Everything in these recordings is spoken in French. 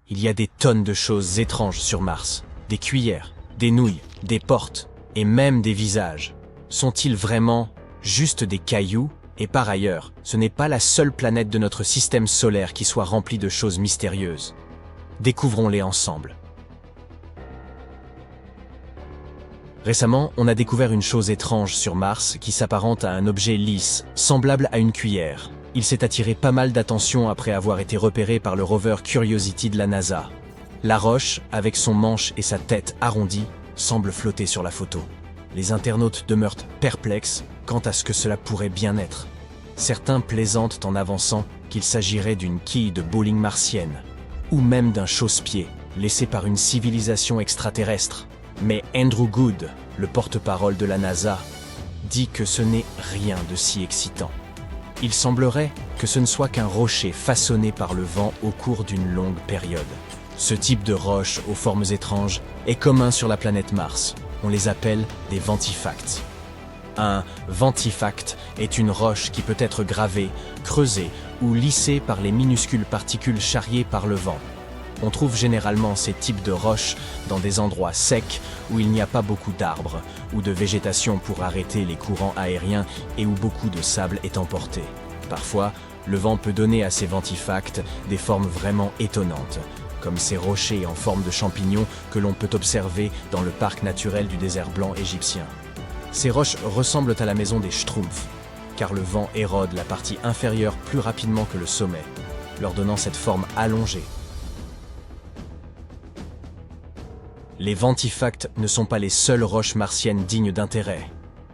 Il y a des tonnes de choses étranges sur Mars. Des cuillères, des nouilles, des portes, et même des visages. Sont-ils vraiment juste des cailloux? Et par ailleurs, ce n'est pas la seule planète de notre système solaire qui soit remplie de choses mystérieuses. Découvrons-les ensemble. Récemment, on a découvert une chose étrange sur Mars qui s'apparente à un objet lisse, semblable à une cuillère. Il s'est attiré pas mal d'attention après avoir été repéré par le rover Curiosity de la NASA. La roche, avec son manche et sa tête arrondie, semble flotter sur la photo. Les internautes demeurent perplexes quant à ce que cela pourrait bien être. Certains plaisantent en avançant qu'il s'agirait d'une quille de bowling martienne, ou même d'un chausse-pied laissé par une civilisation extraterrestre. Mais Andrew Good, le porte-parole de la NASA, dit que ce n'est rien de si excitant. Il semblerait que ce ne soit qu'un rocher façonné par le vent au cours d'une longue période. Ce type de roche aux formes étranges est commun sur la planète Mars. On les appelle des ventifacts. Un ventifact est une roche qui peut être gravée, creusée ou lissée par les minuscules particules charriées par le vent. On trouve généralement ces types de roches dans des endroits secs où il n'y a pas beaucoup d'arbres ou de végétation pour arrêter les courants aériens et où beaucoup de sable est emporté. Parfois, le vent peut donner à ces ventifacts des formes vraiment étonnantes, comme ces rochers en forme de champignons que l'on peut observer dans le parc naturel du désert blanc égyptien. Ces roches ressemblent à la maison des Schtroumpfs, car le vent érode la partie inférieure plus rapidement que le sommet, leur donnant cette forme allongée. Les ventifacts ne sont pas les seules roches martiennes dignes d'intérêt.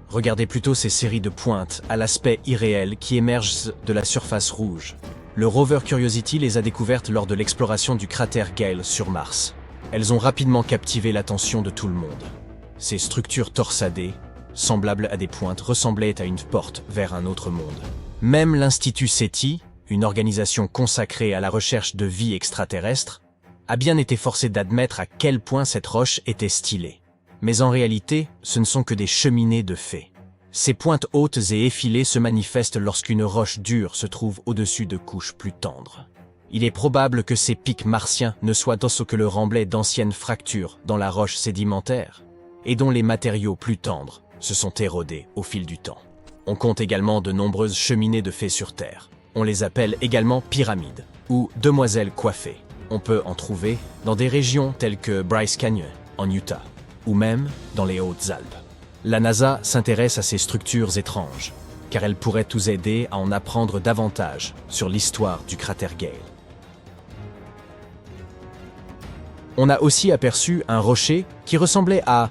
Regardez plutôt ces séries de pointes à l'aspect irréel qui émergent de la surface rouge. Le rover Curiosity les a découvertes lors de l'exploration du cratère Gale sur Mars. Elles ont rapidement captivé l'attention de tout le monde. Ces structures torsadées, semblables à des pointes, ressemblaient à une porte vers un autre monde. Même l'Institut SETI, une organisation consacrée à la recherche de vie extraterrestre, a bien été forcé d'admettre à quel point cette roche était stylée. Mais en réalité, ce ne sont que des cheminées de faits. Ces pointes hautes et effilées se manifestent lorsqu'une roche dure se trouve au-dessus de couches plus tendres. Il est probable que ces pics martiens ne soient d'autre que le remblai d'anciennes fractures dans la roche sédimentaire, et dont les matériaux plus tendres se sont érodés au fil du temps. On compte également de nombreuses cheminées de faits sur Terre. On les appelle également pyramides, ou demoiselles coiffées. On peut en trouver dans des régions telles que Bryce Canyon, en Utah, ou même dans les Hautes-Alpes. La NASA s'intéresse à ces structures étranges, car elles pourraient nous aider à en apprendre davantage sur l'histoire du cratère Gale. On a aussi aperçu un rocher qui ressemblait à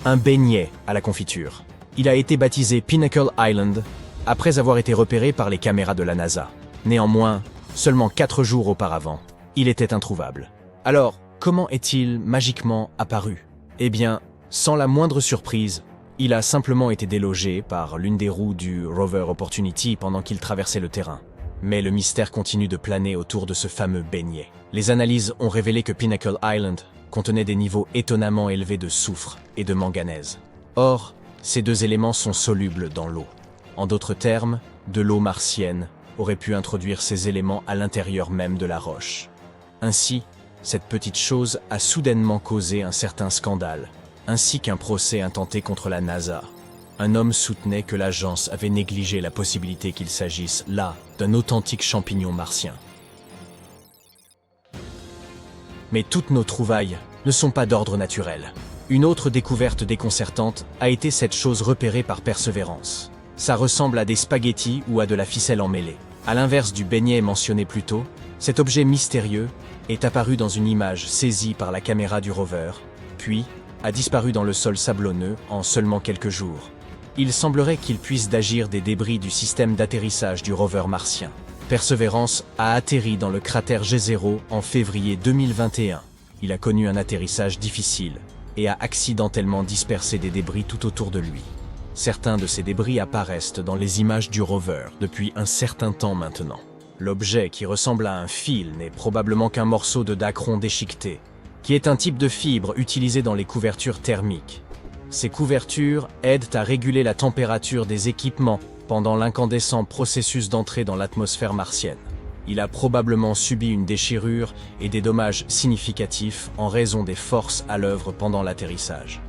un beignet à la confiture. Il a été baptisé Pinnacle Island après avoir été repéré par les caméras de la NASA. Néanmoins, seulement 4 jours auparavant, il était introuvable. Alors, comment est-il magiquement apparu? Eh bien, sans la moindre surprise, il a simplement été délogé par l'une des roues du rover Opportunity pendant qu'il traversait le terrain. Mais le mystère continue de planer autour de ce fameux beignet. Les analyses ont révélé que Pinnacle Island contenait des niveaux étonnamment élevés de soufre et de manganèse. Or, ces deux éléments sont solubles dans l'eau. En d'autres termes, de l'eau martienne aurait pu introduire ces éléments à l'intérieur même de la roche. Ainsi, cette petite chose a soudainement causé un certain scandale, ainsi qu'un procès intenté contre la NASA. Un homme soutenait que l'agence avait négligé la possibilité qu'il s'agisse là d'un authentique champignon martien. Mais toutes nos trouvailles ne sont pas d'ordre naturel. Une autre découverte déconcertante a été cette chose repérée par Perseverance. Ça ressemble à des spaghettis ou à de la ficelle emmêlée. À l'inverse du beignet mentionné plus tôt, cet objet mystérieux est apparu dans une image saisie par la caméra du rover, puis a disparu dans le sol sablonneux en seulement quelques jours. Il semblerait qu'il puisse d'agir des débris du système d'atterrissage du rover martien. Perseverance a atterri dans le cratère G0 en février 2021. Il a connu un atterrissage difficile et a accidentellement dispersé des débris tout autour de lui. Certains de ces débris apparaissent dans les images du rover depuis un certain temps maintenant. L'objet qui ressemble à un fil n'est probablement qu'un morceau de dacron déchiqueté, qui est un type de fibre utilisé dans les couvertures thermiques. Ces couvertures aident à réguler la température des équipements pendant l'incandescent processus d'entrée dans l'atmosphère martienne. Il a probablement subi une déchirure et des dommages significatifs en raison des forces à l'œuvre pendant l'atterrissage.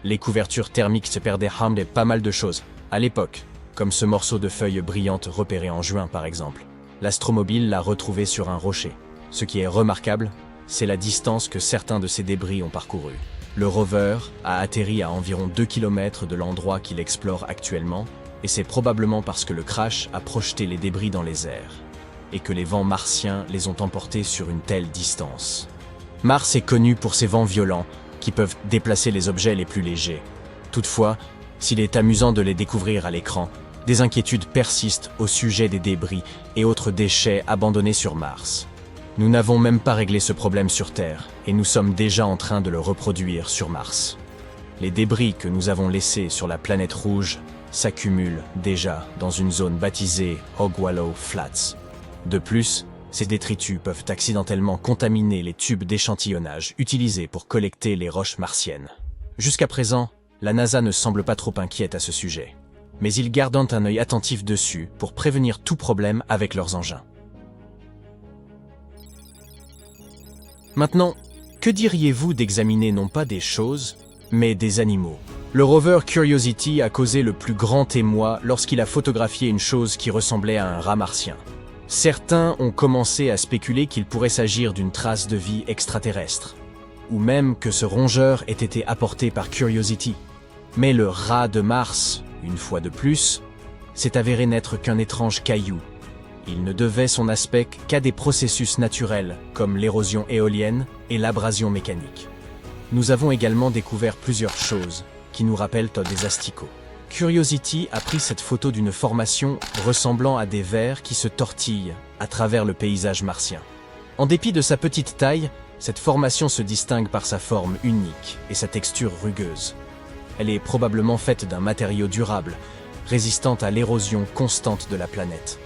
Les couvertures thermiques se perdaient pas mal de choses à l'époque, comme ce morceau de feuilles brillantes repéré en juin par exemple. L'astromobile l'a retrouvé sur un rocher. Ce qui est remarquable, c'est la distance que certains de ces débris ont parcouru. Le rover a atterri à environ 2 km de l'endroit qu'il explore actuellement, et c'est probablement parce que le crash a projeté les débris dans les airs, et que les vents martiens les ont emportés sur une telle distance. Mars est connu pour ses vents violents, qui peuvent déplacer les objets les plus légers. Toutefois, s'il est amusant de les découvrir à l'écran, des inquiétudes persistent au sujet des débris et autres déchets abandonnés sur Mars. Nous n'avons même pas réglé ce problème sur Terre, et nous sommes déjà en train de le reproduire sur Mars. Les débris que nous avons laissés sur la planète rouge s'accumulent déjà dans une zone baptisée Ogwallow Flats. De plus, ces détritus peuvent accidentellement contaminer les tubes d'échantillonnage utilisés pour collecter les roches martiennes. Jusqu'à présent, la NASA ne semble pas trop inquiète à ce sujet, mais ils gardent un œil attentif dessus pour prévenir tout problème avec leurs engins. Maintenant, que diriez-vous d'examiner non pas des choses, mais des animaux? Le rover Curiosity a causé le plus grand émoi lorsqu'il a photographié une chose qui ressemblait à un rat martien. Certains ont commencé à spéculer qu'il pourrait s'agir d'une trace de vie extraterrestre, ou même que ce rongeur ait été apporté par Curiosity. Mais le rat de Mars, une fois de plus, s'est avéré n'être qu'un étrange caillou. Il ne devait son aspect qu'à des processus naturels, comme l'érosion éolienne et l'abrasion mécanique. Nous avons également découvert plusieurs choses qui nous rappellent des asticots. Curiosity a pris cette photo d'une formation ressemblant à des vers qui se tortillent à travers le paysage martien. En dépit de sa petite taille, cette formation se distingue par sa forme unique et sa texture rugueuse. Elle est probablement faite d'un matériau durable, résistant à l'érosion constante de la planète.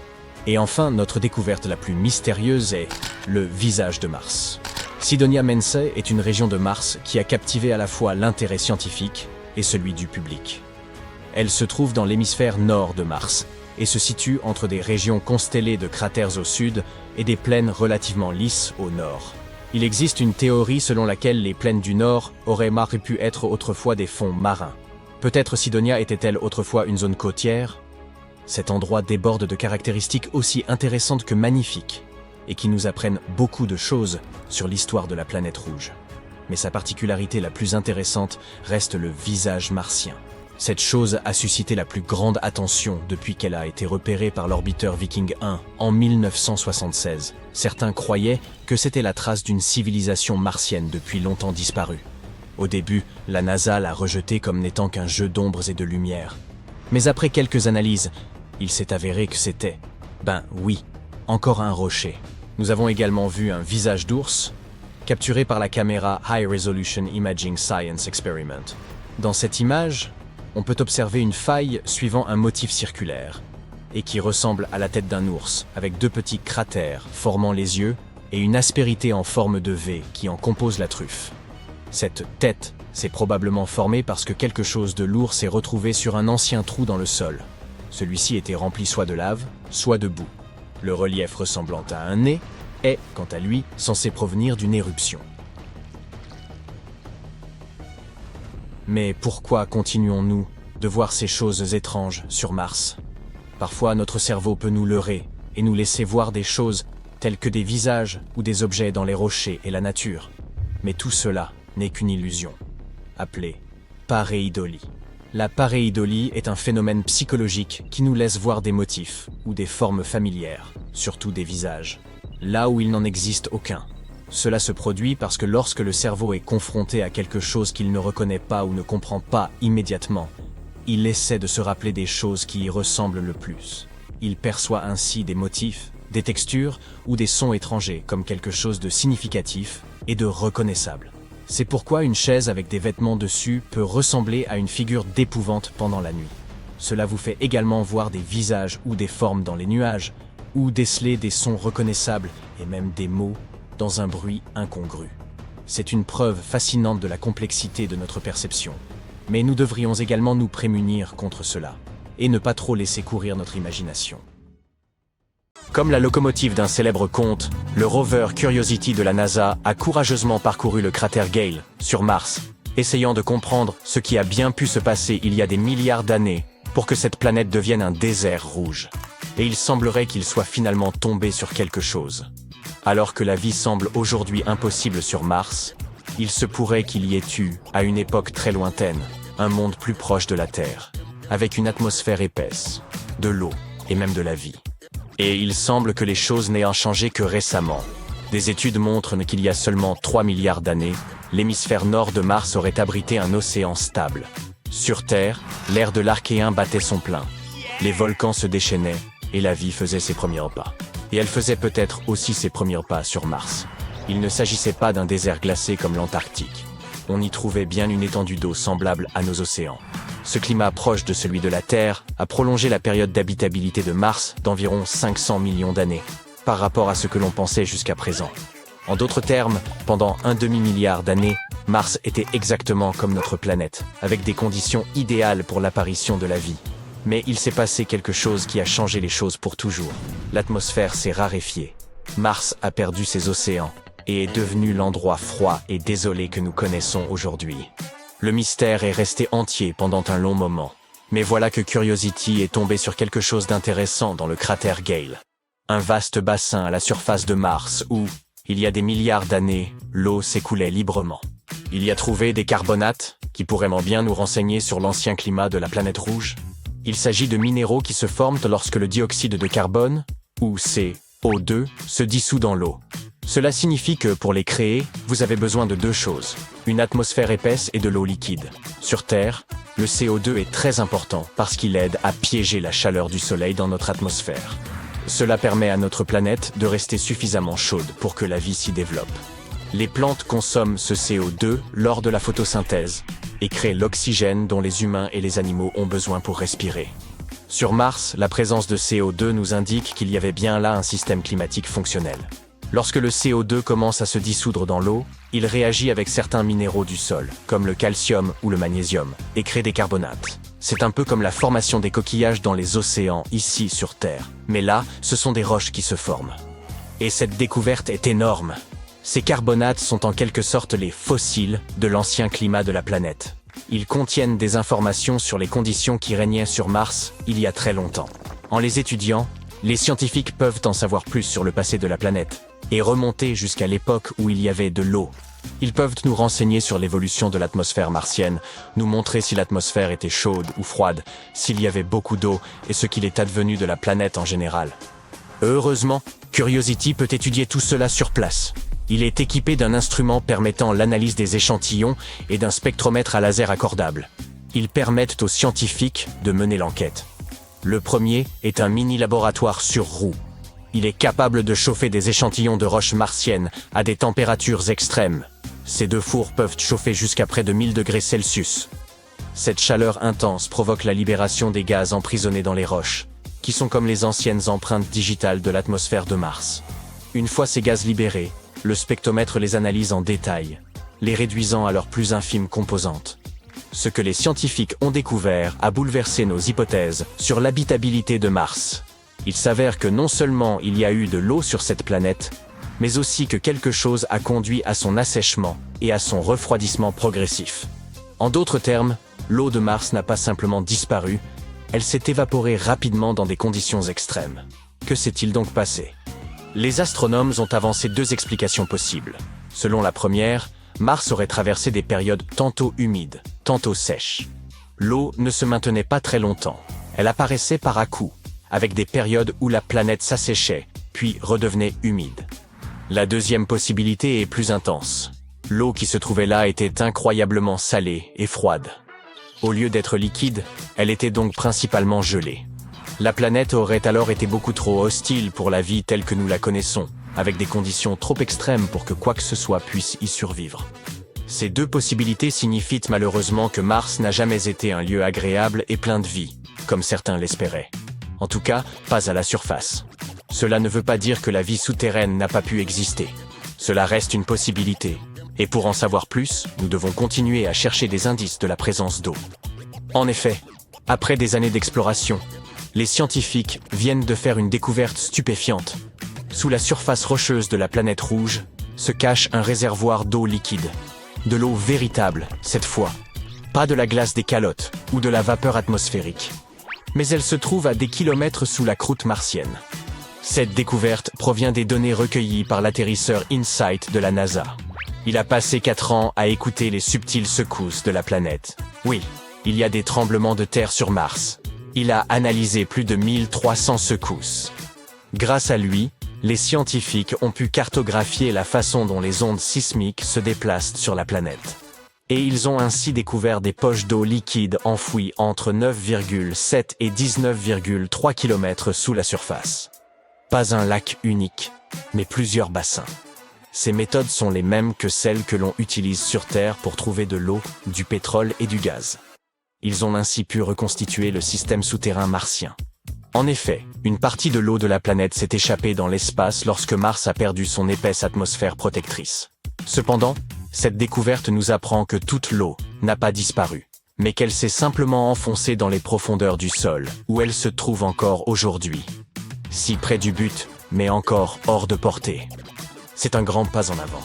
Et enfin, notre découverte la plus mystérieuse est le visage de Mars. Cydonia Mensae est une région de Mars qui a captivé à la fois l'intérêt scientifique et celui du public. Elle se trouve dans l'hémisphère nord de Mars et se situe entre des régions constellées de cratères au sud et des plaines relativement lisses au nord. Il existe une théorie selon laquelle les plaines du nord auraient pu être autrefois des fonds marins. Peut-être Cydonia était-elle autrefois une zone côtière? Cet endroit déborde de caractéristiques aussi intéressantes que magnifiques, et qui nous apprennent beaucoup de choses sur l'histoire de la planète rouge. Mais sa particularité la plus intéressante reste le visage martien. Cette chose a suscité la plus grande attention depuis qu'elle a été repérée par l'orbiteur Viking 1 en 1976. Certains croyaient que c'était la trace d'une civilisation martienne depuis longtemps disparue. Au début, la NASA l'a rejeté comme n'étant qu'un jeu d'ombres et de lumière. Mais après quelques analyses, il s'est avéré que c'était, oui, encore un rocher. Nous avons également vu un visage d'ours, capturé par la caméra High Resolution Imaging Science Experiment. Dans cette image, on peut observer une faille suivant un motif circulaire, et qui ressemble à la tête d'un ours, avec deux petits cratères formant les yeux et une aspérité en forme de V qui en compose la truffe. Cette tête s'est probablement formée parce que quelque chose de lourd s'est retrouvé sur un ancien trou dans le sol. Celui-ci était rempli soit de lave, soit de boue. Le relief ressemblant à un nez est, quant à lui, censé provenir d'une éruption. Mais pourquoi continuons-nous de voir ces choses étranges sur Mars? Parfois, notre cerveau peut nous leurrer et nous laisser voir des choses telles que des visages ou des objets dans les rochers et la nature. Mais tout cela n'est qu'une illusion, appelée pareidolie. La pareidolie est un phénomène psychologique qui nous laisse voir des motifs ou des formes familières, surtout des visages, là où il n'en existe aucun. Cela se produit parce que lorsque le cerveau est confronté à quelque chose qu'il ne reconnaît pas ou ne comprend pas immédiatement, il essaie de se rappeler des choses qui y ressemblent le plus. Il perçoit ainsi des motifs, des textures ou des sons étrangers comme quelque chose de significatif et de reconnaissable. C'est pourquoi une chaise avec des vêtements dessus peut ressembler à une figure d'épouvante pendant la nuit. Cela vous fait également voir des visages ou des formes dans les nuages, ou déceler des sons reconnaissables et même des mots dans un bruit incongru. C'est une preuve fascinante de la complexité de notre perception. Mais nous devrions également nous prémunir contre cela, et ne pas trop laisser courir notre imagination. Comme la locomotive d'un célèbre conte, le rover Curiosity de la NASA a courageusement parcouru le cratère Gale, sur Mars, essayant de comprendre ce qui a bien pu se passer il y a des milliards d'années pour que cette planète devienne un désert rouge. Et il semblerait qu'il soit finalement tombé sur quelque chose. Alors que la vie semble aujourd'hui impossible sur Mars, il se pourrait qu'il y ait eu, à une époque très lointaine, un monde plus proche de la Terre, avec une atmosphère épaisse, de l'eau et même de la vie. Et il semble que les choses n'aient changé que récemment. Des études montrent qu'il y a seulement 3 milliards d'années, l'hémisphère nord de Mars aurait abrité un océan stable. Sur Terre, l'ère de l'Archéen battait son plein. Les volcans se déchaînaient et la vie faisait ses premiers pas. Et elle faisait peut-être aussi ses premiers pas sur Mars. Il ne s'agissait pas d'un désert glacé comme l'Antarctique. On y trouvait bien une étendue d'eau semblable à nos océans. Ce climat proche de celui de la Terre a prolongé la période d'habitabilité de Mars d'environ 500 millions d'années, par rapport à ce que l'on pensait jusqu'à présent. En d'autres termes, pendant un demi-milliard d'années, Mars était exactement comme notre planète, avec des conditions idéales pour l'apparition de la vie. Mais il s'est passé quelque chose qui a changé les choses pour toujours. L'atmosphère s'est raréfiée. Mars a perdu ses océans et est devenu l'endroit froid et désolé que nous connaissons aujourd'hui. Le mystère est resté entier pendant un long moment. Mais voilà que Curiosity est tombé sur quelque chose d'intéressant dans le cratère Gale. Un vaste bassin à la surface de Mars où, il y a des milliards d'années, l'eau s'écoulait librement. Il y a trouvé des carbonates qui pourraient bien nous renseigner sur l'ancien climat de la planète rouge. Il s'agit de minéraux qui se forment lorsque le dioxyde de carbone, ou CO2, se dissout dans l'eau. Cela signifie que, pour les créer, vous avez besoin de deux choses, une atmosphère épaisse et de l'eau liquide. Sur Terre, le CO2 est très important parce qu'il aide à piéger la chaleur du Soleil dans notre atmosphère. Cela permet à notre planète de rester suffisamment chaude pour que la vie s'y développe. Les plantes consomment ce CO2 lors de la photosynthèse et créent l'oxygène dont les humains et les animaux ont besoin pour respirer. Sur Mars, la présence de CO2 nous indique qu'il y avait bien là un système climatique fonctionnel. Lorsque le CO2 commence à se dissoudre dans l'eau, il réagit avec certains minéraux du sol, comme le calcium ou le magnésium, et crée des carbonates. C'est un peu comme la formation des coquillages dans les océans, ici sur Terre. Mais là, ce sont des roches qui se forment. Et cette découverte est énorme. Ces carbonates sont en quelque sorte les fossiles de l'ancien climat de la planète. Ils contiennent des informations sur les conditions qui régnaient sur Mars il y a très longtemps. En les étudiant, les scientifiques peuvent en savoir plus sur le passé de la planète et remonter jusqu'à l'époque où il y avait de l'eau. Ils peuvent nous renseigner sur l'évolution de l'atmosphère martienne, nous montrer si l'atmosphère était chaude ou froide, s'il y avait beaucoup d'eau et ce qu'il est advenu de la planète en général. Heureusement, Curiosity peut étudier tout cela sur place. Il est équipé d'un instrument permettant l'analyse des échantillons et d'un spectromètre à laser accordable. Ils permettent aux scientifiques de mener l'enquête. Le premier est un mini-laboratoire sur roue. Il est capable de chauffer des échantillons de roches martiennes à des températures extrêmes. Ces deux fours peuvent chauffer jusqu'à près de 1000 degrés Celsius. Cette chaleur intense provoque la libération des gaz emprisonnés dans les roches, qui sont comme les anciennes empreintes digitales de l'atmosphère de Mars. Une fois ces gaz libérés, le spectromètre les analyse en détail, les réduisant à leurs plus infimes composantes. Ce que les scientifiques ont découvert a bouleversé nos hypothèses sur l'habitabilité de Mars. Il s'avère que non seulement il y a eu de l'eau sur cette planète, mais aussi que quelque chose a conduit à son assèchement et à son refroidissement progressif. En d'autres termes, l'eau de Mars n'a pas simplement disparu, elle s'est évaporée rapidement dans des conditions extrêmes. Que s'est-il donc passé ? Les astronomes ont avancé deux explications possibles. Selon la première, Mars aurait traversé des périodes tantôt humides, tantôt sèches. L'eau ne se maintenait pas très longtemps. Elle apparaissait par à-coups, avec des périodes où la planète s'asséchait, puis redevenait humide. La deuxième possibilité est plus intense. L'eau qui se trouvait là était incroyablement salée et froide. Au lieu d'être liquide, elle était donc principalement gelée. La planète aurait alors été beaucoup trop hostile pour la vie telle que nous la connaissons, avec des conditions trop extrêmes pour que quoi que ce soit puisse y survivre. Ces deux possibilités signifient malheureusement que Mars n'a jamais été un lieu agréable et plein de vie, comme certains l'espéraient. En tout cas, pas à la surface. Cela ne veut pas dire que la vie souterraine n'a pas pu exister. Cela reste une possibilité. Et pour en savoir plus, nous devons continuer à chercher des indices de la présence d'eau. En effet, après des années d'exploration, Les scientifiques viennent de faire une découverte stupéfiante. Sous la surface rocheuse de la planète rouge se cache un réservoir d'eau liquide. De l'eau véritable, cette fois. Pas de la glace des calottes ou de la vapeur atmosphérique. Mais elle se trouve à des kilomètres sous la croûte martienne. Cette découverte provient des données recueillies par l'atterrisseur InSight de la NASA. Il a passé 4 ans à écouter les subtiles secousses de la planète. Oui, il y a des tremblements de terre sur Mars. Il a analysé plus de 1300 secousses. Grâce à lui, les scientifiques ont pu cartographier la façon dont les ondes sismiques se déplacent sur la planète. Et ils ont ainsi découvert des poches d'eau liquide enfouies entre 9,7 et 19,3 km sous la surface. Pas un lac unique, mais plusieurs bassins. Ces méthodes sont les mêmes que celles que l'on utilise sur Terre pour trouver de l'eau, du pétrole et du gaz. Ils ont ainsi pu reconstituer le système souterrain martien. En effet, une partie de l'eau de la planète s'est échappée dans l'espace lorsque Mars a perdu son épaisse atmosphère protectrice. Cependant, cette découverte nous apprend que toute l'eau n'a pas disparu, mais qu'elle s'est simplement enfoncée dans les profondeurs du sol, où elle se trouve encore aujourd'hui. Si près du but, mais encore hors de portée. C'est un grand pas en avant.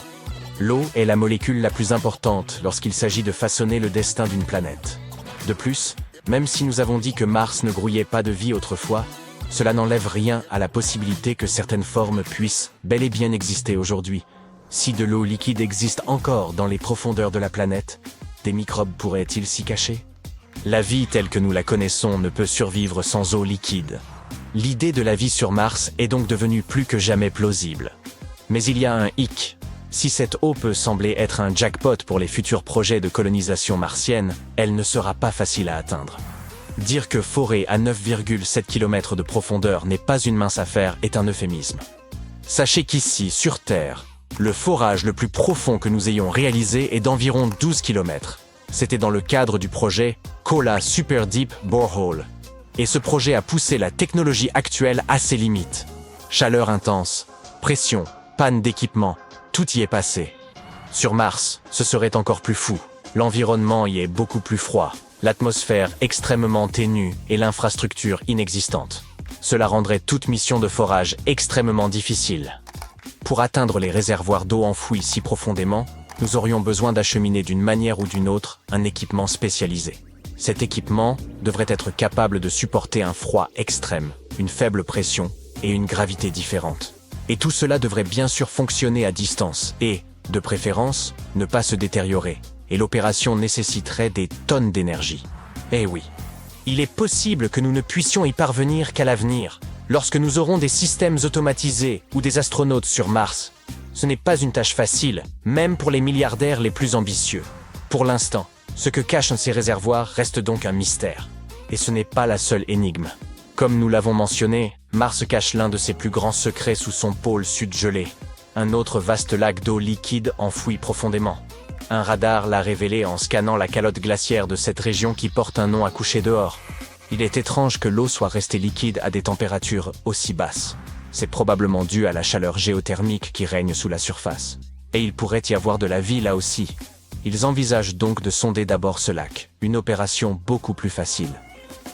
L'eau est la molécule la plus importante lorsqu'il s'agit de façonner le destin d'une planète. De plus, même si nous avons dit que Mars ne grouillait pas de vie autrefois, cela n'enlève rien à la possibilité que certaines formes puissent bel et bien exister aujourd'hui. Si de l'eau liquide existe encore dans les profondeurs de la planète, des microbes pourraient-ils s'y cacher? La vie telle que nous la connaissons ne peut survivre sans eau liquide. L'idée de la vie sur Mars est donc devenue plus que jamais plausible. Mais il y a un hic. Si cette eau peut sembler être un jackpot pour les futurs projets de colonisation martienne, elle ne sera pas facile à atteindre. Dire que forer à 9,7 km de profondeur n'est pas une mince affaire est un euphémisme. Sachez qu'ici, sur Terre, le forage le plus profond que nous ayons réalisé est d'environ 12 km. C'était dans le cadre du projet Kola Super Deep Borehole. Et ce projet a poussé la technologie actuelle à ses limites. Chaleur intense, pression, panne d'équipement, tout y est passé. Sur Mars, ce serait encore plus fou. L'environnement y est beaucoup plus froid, l'atmosphère extrêmement ténue et l'infrastructure inexistante. Cela rendrait toute mission de forage extrêmement difficile. Pour atteindre les réservoirs d'eau enfouis si profondément, nous aurions besoin d'acheminer d'une manière ou d'une autre un équipement spécialisé. Cet équipement devrait être capable de supporter un froid extrême, une faible pression et une gravité différente. Et tout cela devrait bien sûr fonctionner à distance et, de préférence, ne pas se détériorer. Et l'opération nécessiterait des tonnes d'énergie. Eh oui, il est possible que nous ne puissions y parvenir qu'à l'avenir, lorsque nous aurons des systèmes automatisés ou des astronautes sur Mars. Ce n'est pas une tâche facile, même pour les milliardaires les plus ambitieux. Pour l'instant, ce que cachent ces réservoirs reste donc un mystère. Et ce n'est pas la seule énigme. Comme nous l'avons mentionné, Mars cache l'un de ses plus grands secrets sous son pôle sud gelé. Un autre vaste lac d'eau liquide enfoui profondément. Un radar l'a révélé en scannant la calotte glaciaire de cette région qui porte un nom à coucher dehors. Il est étrange que l'eau soit restée liquide à des températures aussi basses. C'est probablement dû à la chaleur géothermique qui règne sous la surface. Et il pourrait y avoir de la vie là aussi. Ils envisagent donc de sonder d'abord ce lac, une opération beaucoup plus facile.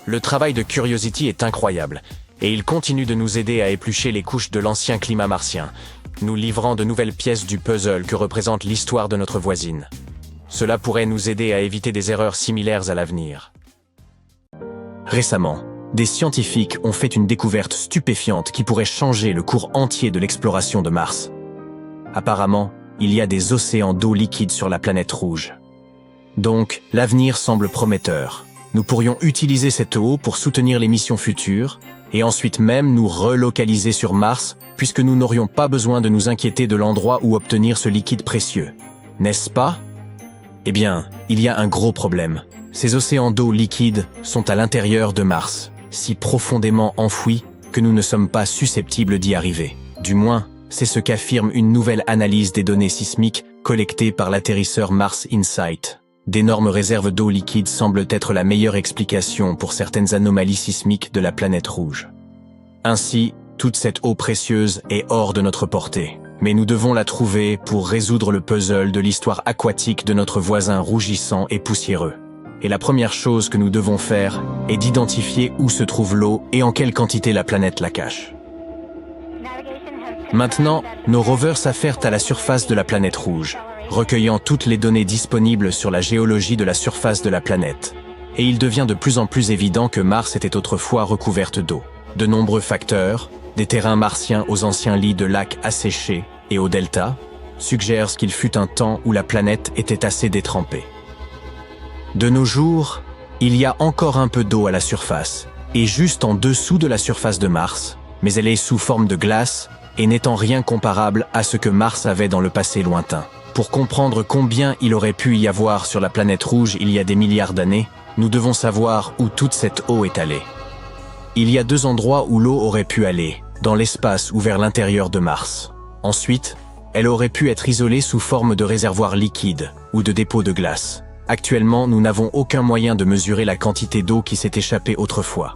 Le travail de Curiosity est incroyable, et il continue de nous aider à éplucher les couches de l'ancien climat martien, nous livrant de nouvelles pièces du puzzle que représente l'histoire de notre voisine. Cela pourrait nous aider à éviter des erreurs similaires à l'avenir. Récemment, des scientifiques ont fait une découverte stupéfiante qui pourrait changer le cours entier de l'exploration de Mars. Apparemment, il y a des océans d'eau liquide sur la planète rouge. Donc, l'avenir semble prometteur. Nous pourrions utiliser cette eau pour soutenir les missions futures, et ensuite même nous relocaliser sur Mars, puisque nous n'aurions pas besoin de nous inquiéter de l'endroit où obtenir ce liquide précieux. N'est-ce pas? Eh bien, il y a un gros problème. Ces océans d'eau liquide sont à l'intérieur de Mars, si profondément enfouis que nous ne sommes pas susceptibles d'y arriver. Du moins, c'est ce qu'affirme une nouvelle analyse des données sismiques collectées par l'atterrisseur Mars InSight. D'énormes réserves d'eau liquide semblent être la meilleure explication pour certaines anomalies sismiques de la planète rouge. Ainsi, toute cette eau précieuse est hors de notre portée. Mais nous devons la trouver pour résoudre le puzzle de l'histoire aquatique de notre voisin rougissant et poussiéreux. Et la première chose que nous devons faire est d'identifier où se trouve l'eau et en quelle quantité la planète la cache. Maintenant, nos rovers s'affairent à la surface de la planète rouge, recueillant toutes les données disponibles sur la géologie de la surface de la planète. Et il devient de plus en plus évident que Mars était autrefois recouverte d'eau. De nombreux facteurs, des terrains martiens aux anciens lits de lacs asséchés et aux deltas, suggèrent qu'il fut un temps où la planète était assez détrempée. De nos jours, il y a encore un peu d'eau à la surface, et juste en dessous de la surface de Mars, mais elle est sous forme de glace et n'étant rien comparable à ce que Mars avait dans le passé lointain. Pour comprendre combien il aurait pu y avoir sur la planète rouge il y a des milliards d'années, nous devons savoir où toute cette eau est allée. Il y a 2 endroits où l'eau aurait pu aller, dans l'espace ou vers l'intérieur de Mars. Ensuite, elle aurait pu être isolée sous forme de réservoirs liquides ou de dépôts de glace. Actuellement, nous n'avons aucun moyen de mesurer la quantité d'eau qui s'est échappée autrefois.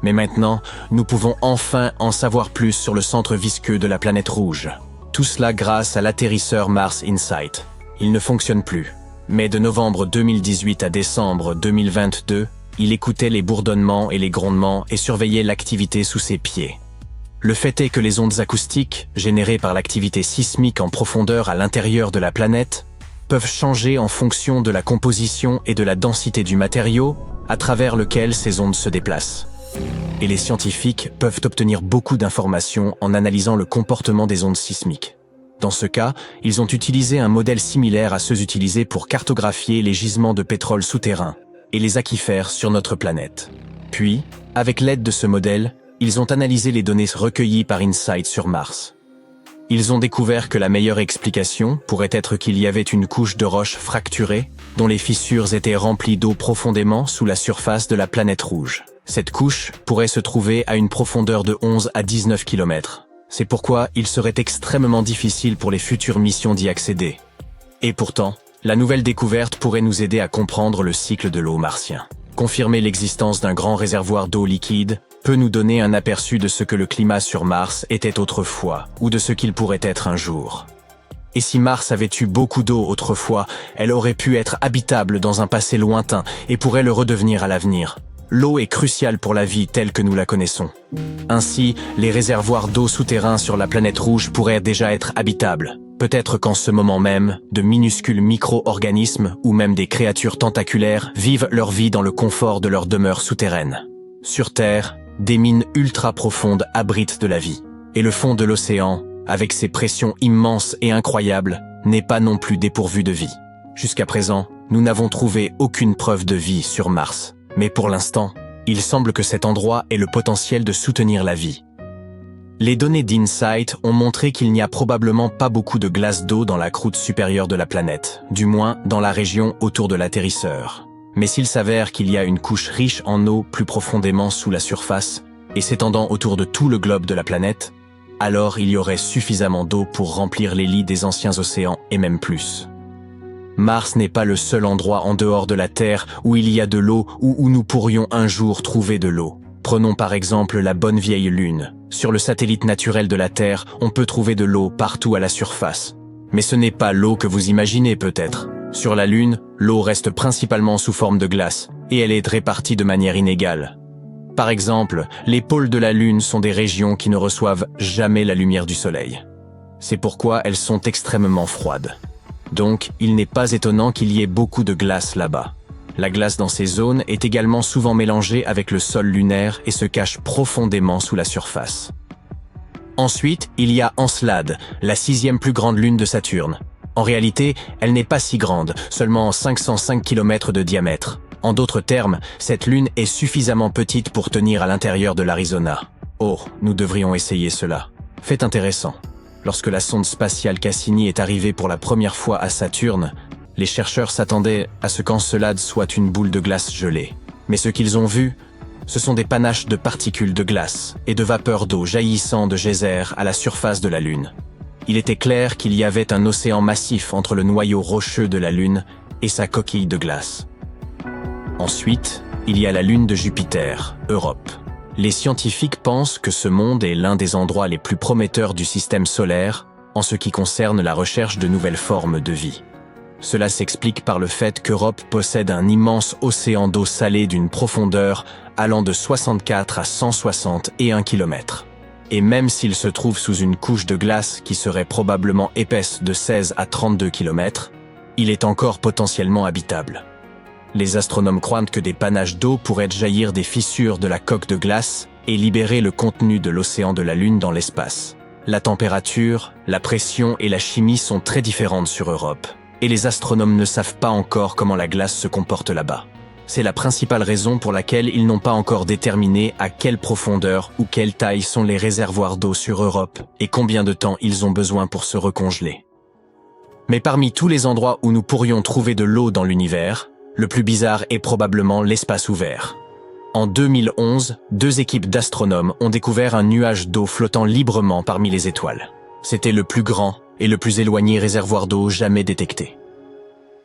Mais maintenant, nous pouvons enfin en savoir plus sur le centre visqueux de la planète rouge. Tout cela grâce à l'atterrisseur Mars Insight. Il ne fonctionne plus. Mais de novembre 2018 à décembre 2022, il écoutait les bourdonnements et les grondements et surveillait l'activité sous ses pieds. Le fait est que les ondes acoustiques, générées par l'activité sismique en profondeur à l'intérieur de la planète, peuvent changer en fonction de la composition et de la densité du matériau à travers lequel ces ondes se déplacent. Et les scientifiques peuvent obtenir beaucoup d'informations en analysant le comportement des ondes sismiques. Dans ce cas, ils ont utilisé un modèle similaire à ceux utilisés pour cartographier les gisements de pétrole souterrains et les aquifères sur notre planète. Puis, avec l'aide de ce modèle, ils ont analysé les données recueillies par InSight sur Mars. Ils ont découvert que la meilleure explication pourrait être qu'il y avait une couche de roches fracturées dont les fissures étaient remplies d'eau profondément sous la surface de la planète rouge. Cette couche pourrait se trouver à une profondeur de 11 à 19 km. C'est pourquoi il serait extrêmement difficile pour les futures missions d'y accéder. Et pourtant, la nouvelle découverte pourrait nous aider à comprendre le cycle de l'eau martien. Confirmer l'existence d'un grand réservoir d'eau liquide peut nous donner un aperçu de ce que le climat sur Mars était autrefois, ou de ce qu'il pourrait être un jour. Et si Mars avait eu beaucoup d'eau autrefois, elle aurait pu être habitable dans un passé lointain et pourrait le redevenir à l'avenir. L'eau est cruciale pour la vie telle que nous la connaissons. Ainsi, les réservoirs d'eau souterrains sur la planète rouge pourraient déjà être habitables. Peut-être qu'en ce moment même, de minuscules micro-organismes ou même des créatures tentaculaires vivent leur vie dans le confort de leur demeure souterraine. Sur Terre, des mines ultra profondes abritent de la vie. Et le fond de l'océan, avec ses pressions immenses et incroyables, n'est pas non plus dépourvu de vie. Jusqu'à présent, nous n'avons trouvé aucune preuve de vie sur Mars. Mais pour l'instant, il semble que cet endroit ait le potentiel de soutenir la vie. Les données d'InSight ont montré qu'il n'y a probablement pas beaucoup de glace d'eau dans la croûte supérieure de la planète, du moins dans la région autour de l'atterrisseur. Mais s'il s'avère qu'il y a une couche riche en eau plus profondément sous la surface et s'étendant autour de tout le globe de la planète, alors il y aurait suffisamment d'eau pour remplir les lits des anciens océans et même plus. Mars n'est pas le seul endroit en dehors de la Terre où il y a de l'eau ou où nous pourrions un jour trouver de l'eau. Prenons par exemple la bonne vieille Lune. Sur le satellite naturel de la Terre, on peut trouver de l'eau partout à la surface. Mais ce n'est pas l'eau que vous imaginez peut-être. Sur la Lune, l'eau reste principalement sous forme de glace, et elle est répartie de manière inégale. Par exemple, les pôles de la Lune sont des régions qui ne reçoivent jamais la lumière du Soleil. C'est pourquoi elles sont extrêmement froides. Donc, il n'est pas étonnant qu'il y ait beaucoup de glace là-bas. La glace dans ces zones est également souvent mélangée avec le sol lunaire et se cache profondément sous la surface. Ensuite, il y a Encelade, la 6e plus grande lune de Saturne. En réalité, elle n'est pas si grande, seulement 505 km de diamètre. En d'autres termes, cette lune est suffisamment petite pour tenir à l'intérieur de l'Arizona. Oh, nous devrions essayer cela. Fait intéressant. Lorsque la sonde spatiale Cassini est arrivée pour la première fois à Saturne, les chercheurs s'attendaient à ce qu'Encelade soit une boule de glace gelée. Mais ce qu'ils ont vu, ce sont des panaches de particules de glace et de vapeur d'eau jaillissant de geysers à la surface de la Lune. Il était clair qu'il y avait un océan massif entre le noyau rocheux de la Lune et sa coquille de glace. Ensuite, il y a la Lune de Jupiter, Europe. Les scientifiques pensent que ce monde est l'un des endroits les plus prometteurs du système solaire en ce qui concerne la recherche de nouvelles formes de vie. Cela s'explique par le fait qu'Europe possède un immense océan d'eau salée d'une profondeur allant de 64 à 161 km. Et même s'il se trouve sous une couche de glace qui serait probablement épaisse de 16 à 32 km, il est encore potentiellement habitable. Les astronomes croient que des panaches d'eau pourraient jaillir des fissures de la coque de glace et libérer le contenu de l'océan de la Lune dans l'espace. La température, la pression et la chimie sont très différentes sur Europe, et les astronomes ne savent pas encore comment la glace se comporte là-bas. C'est la principale raison pour laquelle ils n'ont pas encore déterminé à quelle profondeur ou quelle taille sont les réservoirs d'eau sur Europe et combien de temps ils ont besoin pour se recongeler. Mais parmi tous les endroits où nous pourrions trouver de l'eau dans l'univers, le plus bizarre est probablement l'espace ouvert. En 2011, 2 équipes d'astronomes ont découvert un nuage d'eau flottant librement parmi les étoiles. C'était le plus grand et le plus éloigné réservoir d'eau jamais détecté.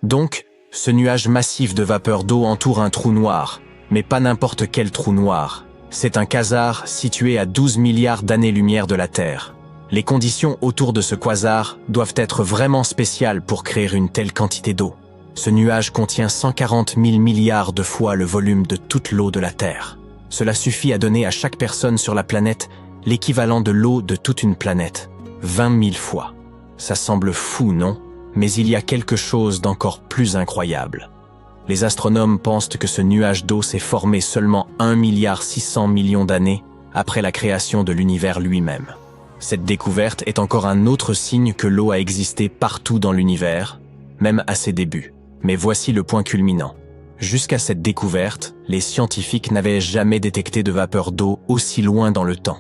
Donc, ce nuage massif de vapeur d'eau entoure un trou noir, mais pas n'importe quel trou noir. C'est un quasar situé à 12 milliards d'années-lumière de la Terre. Les conditions autour de ce quasar doivent être vraiment spéciales pour créer une telle quantité d'eau. Ce nuage contient 140 000 milliards de fois le volume de toute l'eau de la Terre. Cela suffit à donner à chaque personne sur la planète l'équivalent de l'eau de toute une planète, 20 000 fois. Ça semble fou, non? Mais il y a quelque chose d'encore plus incroyable. Les astronomes pensent que ce nuage d'eau s'est formé seulement 1,6 milliard d'années après la création de l'univers lui-même. Cette découverte est encore un autre signe que l'eau a existé partout dans l'univers, même à ses débuts. Mais voici le point culminant. Jusqu'à cette découverte, les scientifiques n'avaient jamais détecté de vapeur d'eau aussi loin dans le temps.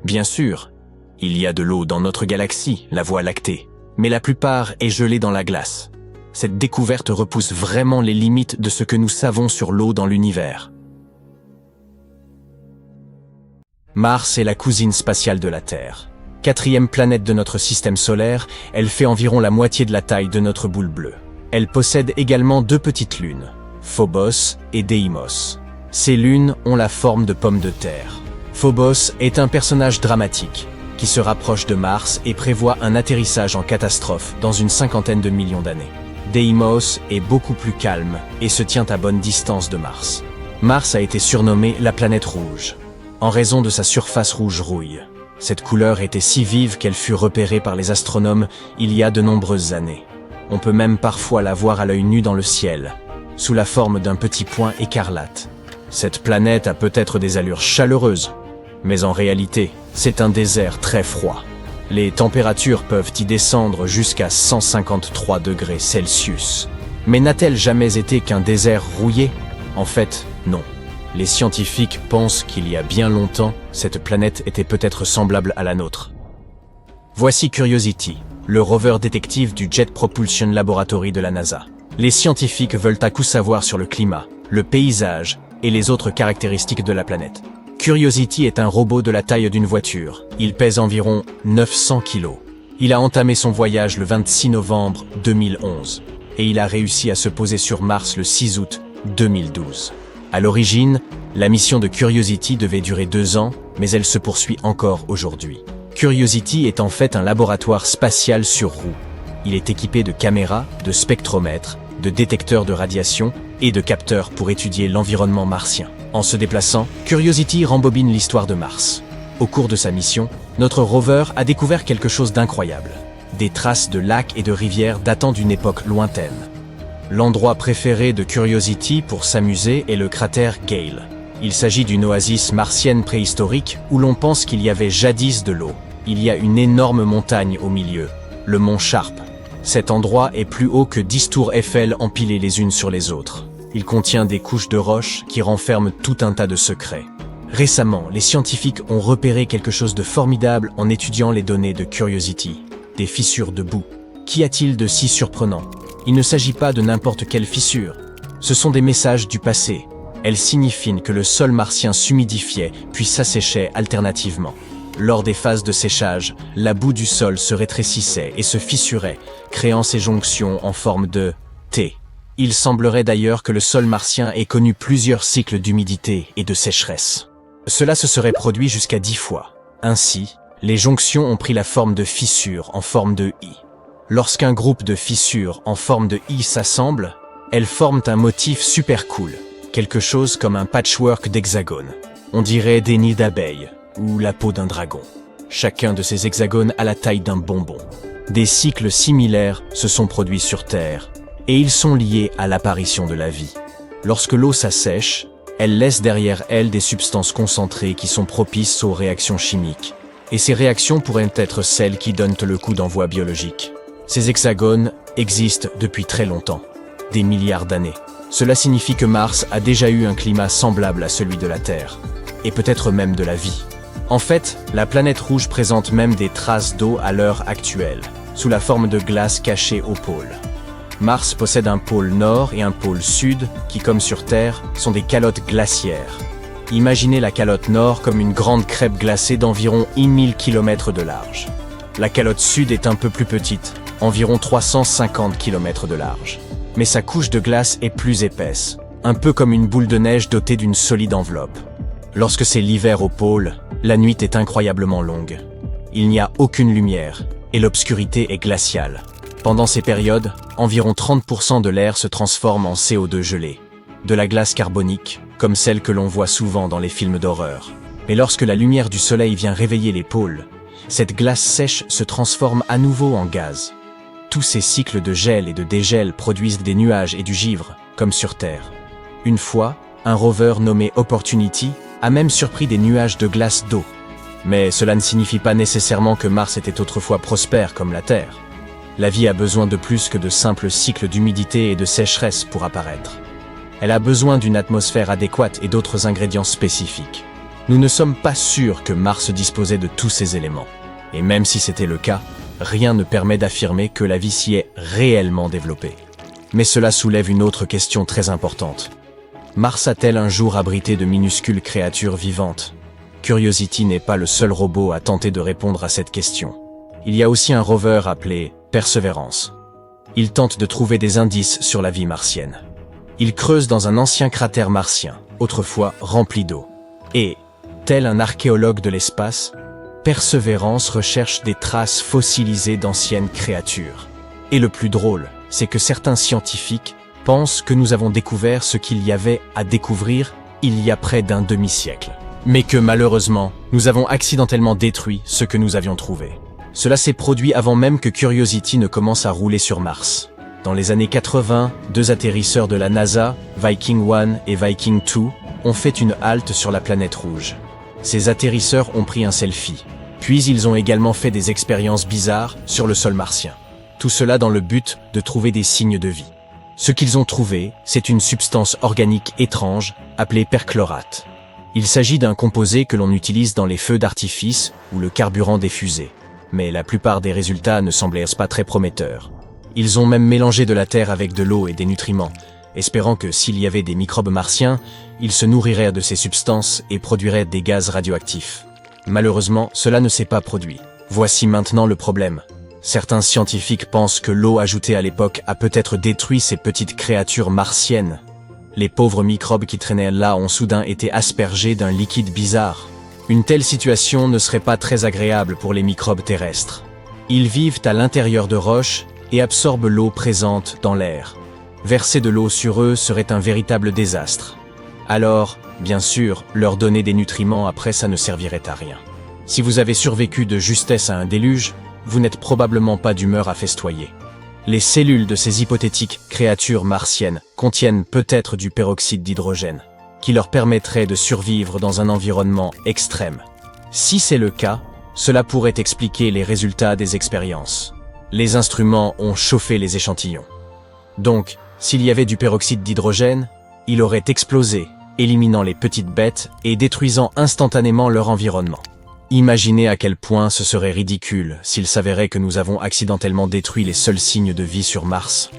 Bien sûr, il y a de l'eau dans notre galaxie, la Voie lactée, mais la plupart est gelée dans la glace. Cette découverte repousse vraiment les limites de ce que nous savons sur l'eau dans l'univers. Mars est la cousine spatiale de la Terre. 4e planète de notre système solaire, elle fait environ la moitié de la taille de notre boule bleue. Elle possède également 2 petites lunes, Phobos et Deimos. Ces lunes ont la forme de pommes de terre. Phobos est un personnage dramatique qui se rapproche de Mars et prévoit un atterrissage en catastrophe dans une 50aine de millions d'années. Deimos est beaucoup plus calme et se tient à bonne distance de Mars. Mars a été surnommée la planète rouge, en raison de sa surface rouge rouille. Cette couleur était si vive qu'elle fut repérée par les astronomes il y a de nombreuses années. On peut même parfois la voir à l'œil nu dans le ciel, sous la forme d'un petit point écarlate. Cette planète a peut-être des allures chaleureuses, mais en réalité, c'est un désert très froid. Les températures peuvent y descendre jusqu'à 153 degrés Celsius. Mais n'a-t-elle jamais été qu'un désert rouillé? En fait, non. Les scientifiques pensent qu'il y a bien longtemps, cette planète était peut-être semblable à la nôtre. Voici Curiosity, le rover détective du Jet Propulsion Laboratory de la NASA. Les scientifiques veulent à coup savoir sur le climat, le paysage et les autres caractéristiques de la planète. Curiosity est un robot de la taille d'une voiture. Il pèse environ 900 kg. Il a entamé son voyage le 26 novembre 2011 et il a réussi à se poser sur Mars le 6 août 2012. À l'origine, la mission de Curiosity devait durer 2 ans, mais elle se poursuit encore aujourd'hui. Curiosity est en fait un laboratoire spatial sur roues. Il est équipé de caméras, de spectromètres, de détecteurs de radiation et de capteurs pour étudier l'environnement martien. En se déplaçant, Curiosity rembobine l'histoire de Mars. Au cours de sa mission, notre rover a découvert quelque chose d'incroyable. Des traces de lacs et de rivières datant d'une époque lointaine. L'endroit préféré de Curiosity pour s'amuser est le cratère Gale. Il s'agit d'une oasis martienne préhistorique où l'on pense qu'il y avait jadis de l'eau. Il y a une énorme montagne au milieu, le mont Sharp. Cet endroit est plus haut que 10 tours Eiffel empilées les unes sur les autres. Il contient des couches de roches qui renferment tout un tas de secrets. Récemment, les scientifiques ont repéré quelque chose de formidable en étudiant les données de Curiosity. Des fissures de boue. Qu'y a-t-il de si surprenant? Il ne s'agit pas de n'importe quelle fissure. Ce sont des messages du passé. Elles signifient que le sol martien s'humidifiait puis s'asséchait alternativement. Lors des phases de séchage, la boue du sol se rétrécissait et se fissurait, créant ces jonctions en forme de T. Il semblerait d'ailleurs que le sol martien ait connu plusieurs cycles d'humidité et de sécheresse. Cela se serait produit jusqu'à 10 fois. Ainsi, les jonctions ont pris la forme de fissures en forme de I. Lorsqu'un groupe de fissures en forme de I s'assemblent, elles forment un motif super cool, quelque chose comme un patchwork d'hexagones. On dirait des nids d'abeilles ou la peau d'un dragon. Chacun de ces hexagones a la taille d'un bonbon. Des cycles similaires se sont produits sur Terre, et ils sont liés à l'apparition de la vie. Lorsque l'eau s'assèche, elle laisse derrière elle des substances concentrées qui sont propices aux réactions chimiques. Et ces réactions pourraient être celles qui donnent le coup d'envoi biologique. Ces hexagones existent depuis très longtemps, des milliards d'années. Cela signifie que Mars a déjà eu un climat semblable à celui de la Terre, et peut-être même de la vie. En fait, la planète rouge présente même des traces d'eau à l'heure actuelle, sous la forme de glace cachée au pôle. Mars possède un pôle nord et un pôle sud qui, comme sur Terre, sont des calottes glaciaires. Imaginez la calotte nord comme une grande crêpe glacée d'environ 1000 km de large. La calotte sud est un peu plus petite, environ 350 km de large. Mais sa couche de glace est plus épaisse, un peu comme une boule de neige dotée d'une solide enveloppe. Lorsque c'est l'hiver au pôle, la nuit est incroyablement longue. Il n'y a aucune lumière, et l'obscurité est glaciale. Pendant ces périodes, environ 30% de l'air se transforme en CO2 gelé, de la glace carbonique, comme celle que l'on voit souvent dans les films d'horreur. Mais lorsque la lumière du soleil vient réveiller les pôles, cette glace sèche se transforme à nouveau en gaz. Tous ces cycles de gel et de dégel produisent des nuages et du givre, comme sur Terre. Une fois, un rover nommé Opportunity a même surpris des nuages de glace d'eau. Mais cela ne signifie pas nécessairement que Mars était autrefois prospère comme la Terre. La vie a besoin de plus que de simples cycles d'humidité et de sécheresse pour apparaître. Elle a besoin d'une atmosphère adéquate et d'autres ingrédients spécifiques. Nous ne sommes pas sûrs que Mars disposait de tous ces éléments. Et même si c'était le cas, rien ne permet d'affirmer que la vie s'y est réellement développée. Mais cela soulève une autre question très importante. Mars a-t-elle un jour abrité de minuscules créatures vivantes? Curiosity n'est pas le seul robot à tenter de répondre à cette question. Il y a aussi un rover appelé Perseverance. Il tente de trouver des indices sur la vie martienne. Il creuse dans un ancien cratère martien, autrefois rempli d'eau. Et, tel un archéologue de l'espace, Perseverance recherche des traces fossilisées d'anciennes créatures. Et le plus drôle, c'est que certains scientifiques pensent que nous avons découvert ce qu'il y avait à découvrir il y a près d'un demi-siècle. Mais que malheureusement, nous avons accidentellement détruit ce que nous avions trouvé. Cela s'est produit avant même que Curiosity ne commence à rouler sur Mars. Dans les années 80, 2 atterrisseurs de la NASA, Viking 1 et Viking 2, ont fait une halte sur la planète rouge. Ces atterrisseurs ont pris un selfie. Puis ils ont également fait des expériences bizarres sur le sol martien. Tout cela dans le but de trouver des signes de vie. Ce qu'ils ont trouvé, c'est une substance organique étrange appelée perchlorate. Il s'agit d'un composé que l'on utilise dans les feux d'artifice ou le carburant des fusées. Mais la plupart des résultats ne semblaient pas très prometteurs. Ils ont même mélangé de la terre avec de l'eau et des nutriments, espérant que s'il y avait des microbes martiens, ils se nourriraient de ces substances et produiraient des gaz radioactifs. Malheureusement, cela ne s'est pas produit. Voici maintenant le problème. Certains scientifiques pensent que l'eau ajoutée à l'époque a peut-être détruit ces petites créatures martiennes. Les pauvres microbes qui traînaient là ont soudain été aspergés d'un liquide bizarre. Une telle situation ne serait pas très agréable pour les microbes terrestres. Ils vivent à l'intérieur de roches et absorbent l'eau présente dans l'air. Verser de l'eau sur eux serait un véritable désastre. Alors, bien sûr, leur donner des nutriments après ça ne servirait à rien. Si vous avez survécu de justesse à un déluge, vous n'êtes probablement pas d'humeur à festoyer. Les cellules de ces hypothétiques créatures martiennes contiennent peut-être du peroxyde d'hydrogène, qui leur permettrait de survivre dans un environnement extrême. Si c'est le cas, cela pourrait expliquer les résultats des expériences. Les instruments ont chauffé les échantillons. Donc, s'il y avait du peroxyde d'hydrogène, il aurait explosé, éliminant les petites bêtes et détruisant instantanément leur environnement. Imaginez à quel point ce serait ridicule s'il s'avérait que nous avons accidentellement détruit les seuls signes de vie sur Mars.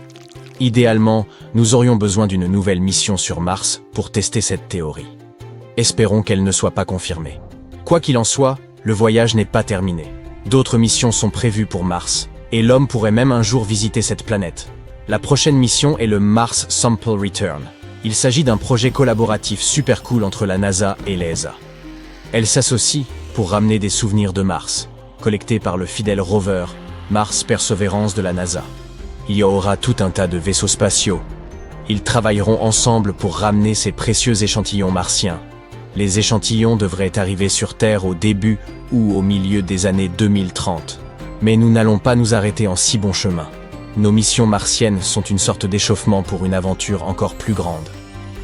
Idéalement, nous aurions besoin d'une nouvelle mission sur Mars pour tester cette théorie. Espérons qu'elle ne soit pas confirmée. Quoi qu'il en soit, le voyage n'est pas terminé. D'autres missions sont prévues pour Mars, et l'homme pourrait même un jour visiter cette planète. La prochaine mission est le Mars Sample Return. Il s'agit d'un projet collaboratif super cool entre la NASA et l'ESA. Elle s'associe pour ramener des souvenirs de Mars, collectés par le fidèle rover Mars Perseverance de la NASA. Il y aura tout un tas de vaisseaux spatiaux. Ils travailleront ensemble pour ramener ces précieux échantillons martiens. Les échantillons devraient arriver sur Terre au début ou au milieu des années 2030. Mais nous n'allons pas nous arrêter en si bon chemin. Nos missions martiennes sont une sorte d'échauffement pour une aventure encore plus grande.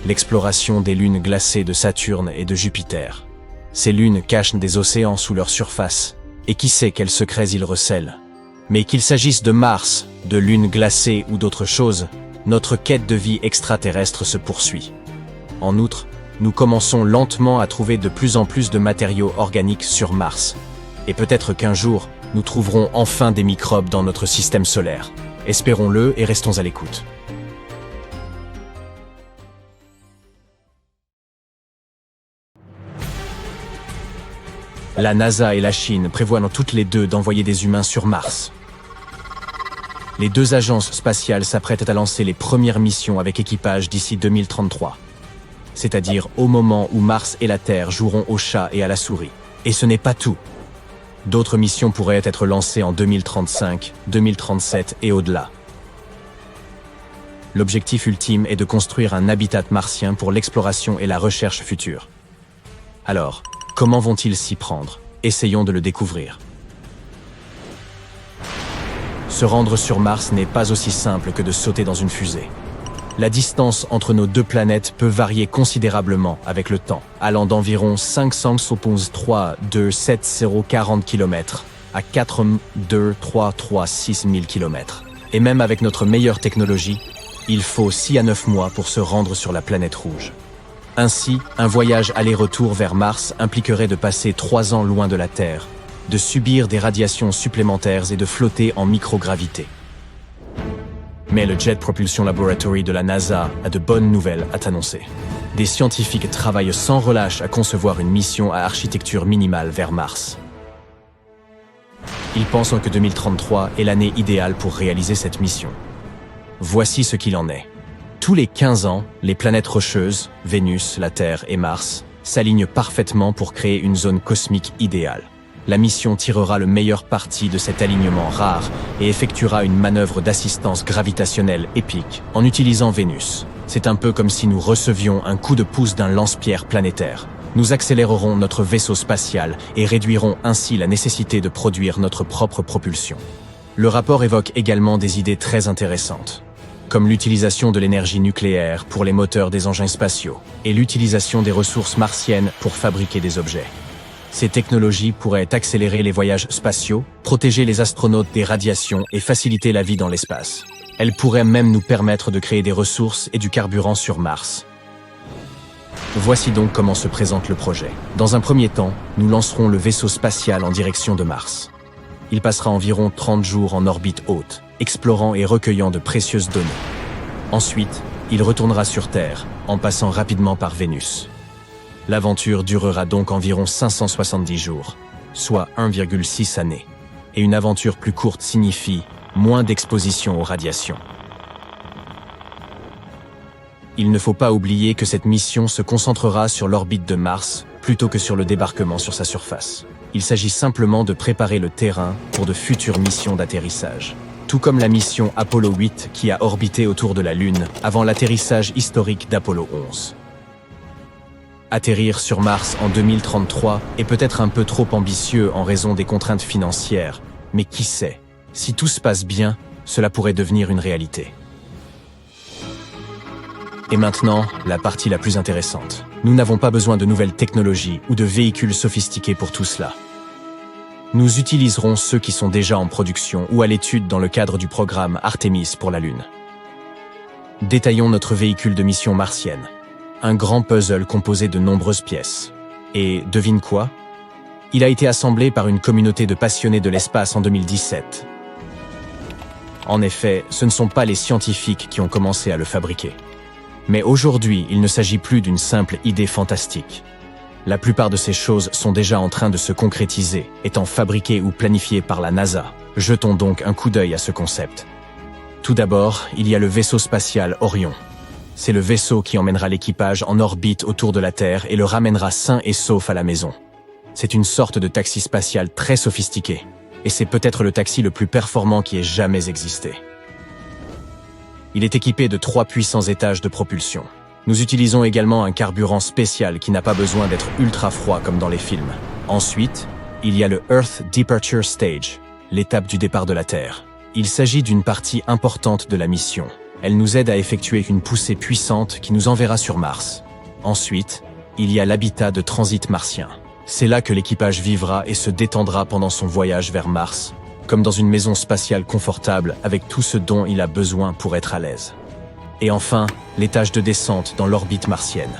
L'exploration des lunes glacées de Saturne et de Jupiter. Ces lunes cachent des océans sous leur surface, et qui sait quels secrets ils recèlent. Mais qu'il s'agisse de Mars, de lunes glacées ou d'autres choses, notre quête de vie extraterrestre se poursuit. En outre, nous commençons lentement à trouver de plus en plus de matériaux organiques sur Mars. Et peut-être qu'un jour, nous trouverons enfin des microbes dans notre système solaire. Espérons-le et restons à l'écoute. La NASA et la Chine prévoient toutes les deux d'envoyer des humains sur Mars. Les deux agences spatiales s'apprêtent à lancer les premières missions avec équipage d'ici 2033. C'est-à-dire au moment où Mars et la Terre joueront au chat et à la souris. Et ce n'est pas tout. D'autres missions pourraient être lancées en 2035, 2037 et au-delà. L'objectif ultime est de construire un habitat martien pour l'exploration et la recherche future. Alors, comment vont-ils s'y prendre? Essayons de le découvrir. Se rendre sur Mars n'est pas aussi simple que de sauter dans une fusée. La distance entre nos deux planètes peut varier considérablement avec le temps, allant d'environ 573,27040 km à 4,2336 km. Et même avec notre meilleure technologie, il faut 6 à 9 mois pour se rendre sur la planète rouge. Ainsi, un voyage aller-retour vers Mars impliquerait de passer 3 ans loin de la Terre, de subir des radiations supplémentaires et de flotter en microgravité. Mais le Jet Propulsion Laboratory de la NASA a de bonnes nouvelles à t'annoncer. Des scientifiques travaillent sans relâche à concevoir une mission à architecture minimale vers Mars. Ils pensent que 2033 est l'année idéale pour réaliser cette mission. Voici ce qu'il en est. Tous les 15 ans, les planètes rocheuses, Vénus, la Terre et Mars, s'alignent parfaitement pour créer une zone cosmique idéale. La mission tirera le meilleur parti de cet alignement rare et effectuera une manœuvre d'assistance gravitationnelle épique en utilisant Vénus. C'est un peu comme si nous recevions un coup de pouce d'un lance-pierre planétaire. Nous accélérerons notre vaisseau spatial et réduirons ainsi la nécessité de produire notre propre propulsion. Le rapport évoque également des idées très intéressantes, comme l'utilisation de l'énergie nucléaire pour les moteurs des engins spatiaux et l'utilisation des ressources martiennes pour fabriquer des objets. Ces technologies pourraient accélérer les voyages spatiaux, protéger les astronautes des radiations et faciliter la vie dans l'espace. Elles pourraient même nous permettre de créer des ressources et du carburant sur Mars. Voici donc comment se présente le projet. Dans un premier temps, nous lancerons le vaisseau spatial en direction de Mars. Il passera environ 30 jours en orbite haute, explorant et recueillant de précieuses données. Ensuite, il retournera sur Terre, en passant rapidement par Vénus. L'aventure durera donc environ 570 jours, soit 1,6 années. Et une aventure plus courte signifie moins d'exposition aux radiations. Il ne faut pas oublier que cette mission se concentrera sur l'orbite de Mars plutôt que sur le débarquement sur sa surface. Il s'agit simplement de préparer le terrain pour de futures missions d'atterrissage. Tout comme la mission Apollo 8 qui a orbité autour de la Lune avant l'atterrissage historique d'Apollo 11. Atterrir sur Mars en 2033 est peut-être un peu trop ambitieux en raison des contraintes financières, mais qui sait, si tout se passe bien, cela pourrait devenir une réalité. Et maintenant, la partie la plus intéressante. Nous n'avons pas besoin de nouvelles technologies ou de véhicules sophistiqués pour tout cela. Nous utiliserons ceux qui sont déjà en production ou à l'étude dans le cadre du programme Artemis pour la Lune. Détaillons notre véhicule de mission martienne. Un grand puzzle composé de nombreuses pièces. Et devine quoi? Il a été assemblé par une communauté de passionnés de l'espace en 2017. En effet, ce ne sont pas les scientifiques qui ont commencé à le fabriquer. Mais aujourd'hui, il ne s'agit plus d'une simple idée fantastique. La plupart de ces choses sont déjà en train de se concrétiser, étant fabriquées ou planifiées par la NASA. Jetons donc un coup d'œil à ce concept. Tout d'abord, il y a le vaisseau spatial Orion. C'est le vaisseau qui emmènera l'équipage en orbite autour de la Terre et le ramènera sain et sauf à la maison. C'est une sorte de taxi spatial très sophistiqué. Et c'est peut-être le taxi le plus performant qui ait jamais existé. Il est équipé de 3 puissants étages de propulsion. Nous utilisons également un carburant spécial qui n'a pas besoin d'être ultra froid comme dans les films. Ensuite, il y a le Earth Departure Stage, l'étape du départ de la Terre. Il s'agit d'une partie importante de la mission. Elle nous aide à effectuer une poussée puissante qui nous enverra sur Mars. Ensuite, il y a l'habitat de transit martien. C'est là que l'équipage vivra et se détendra pendant son voyage vers Mars, comme dans une maison spatiale confortable avec tout ce dont il a besoin pour être à l'aise. Et enfin, l'étage de descente dans l'orbite martienne.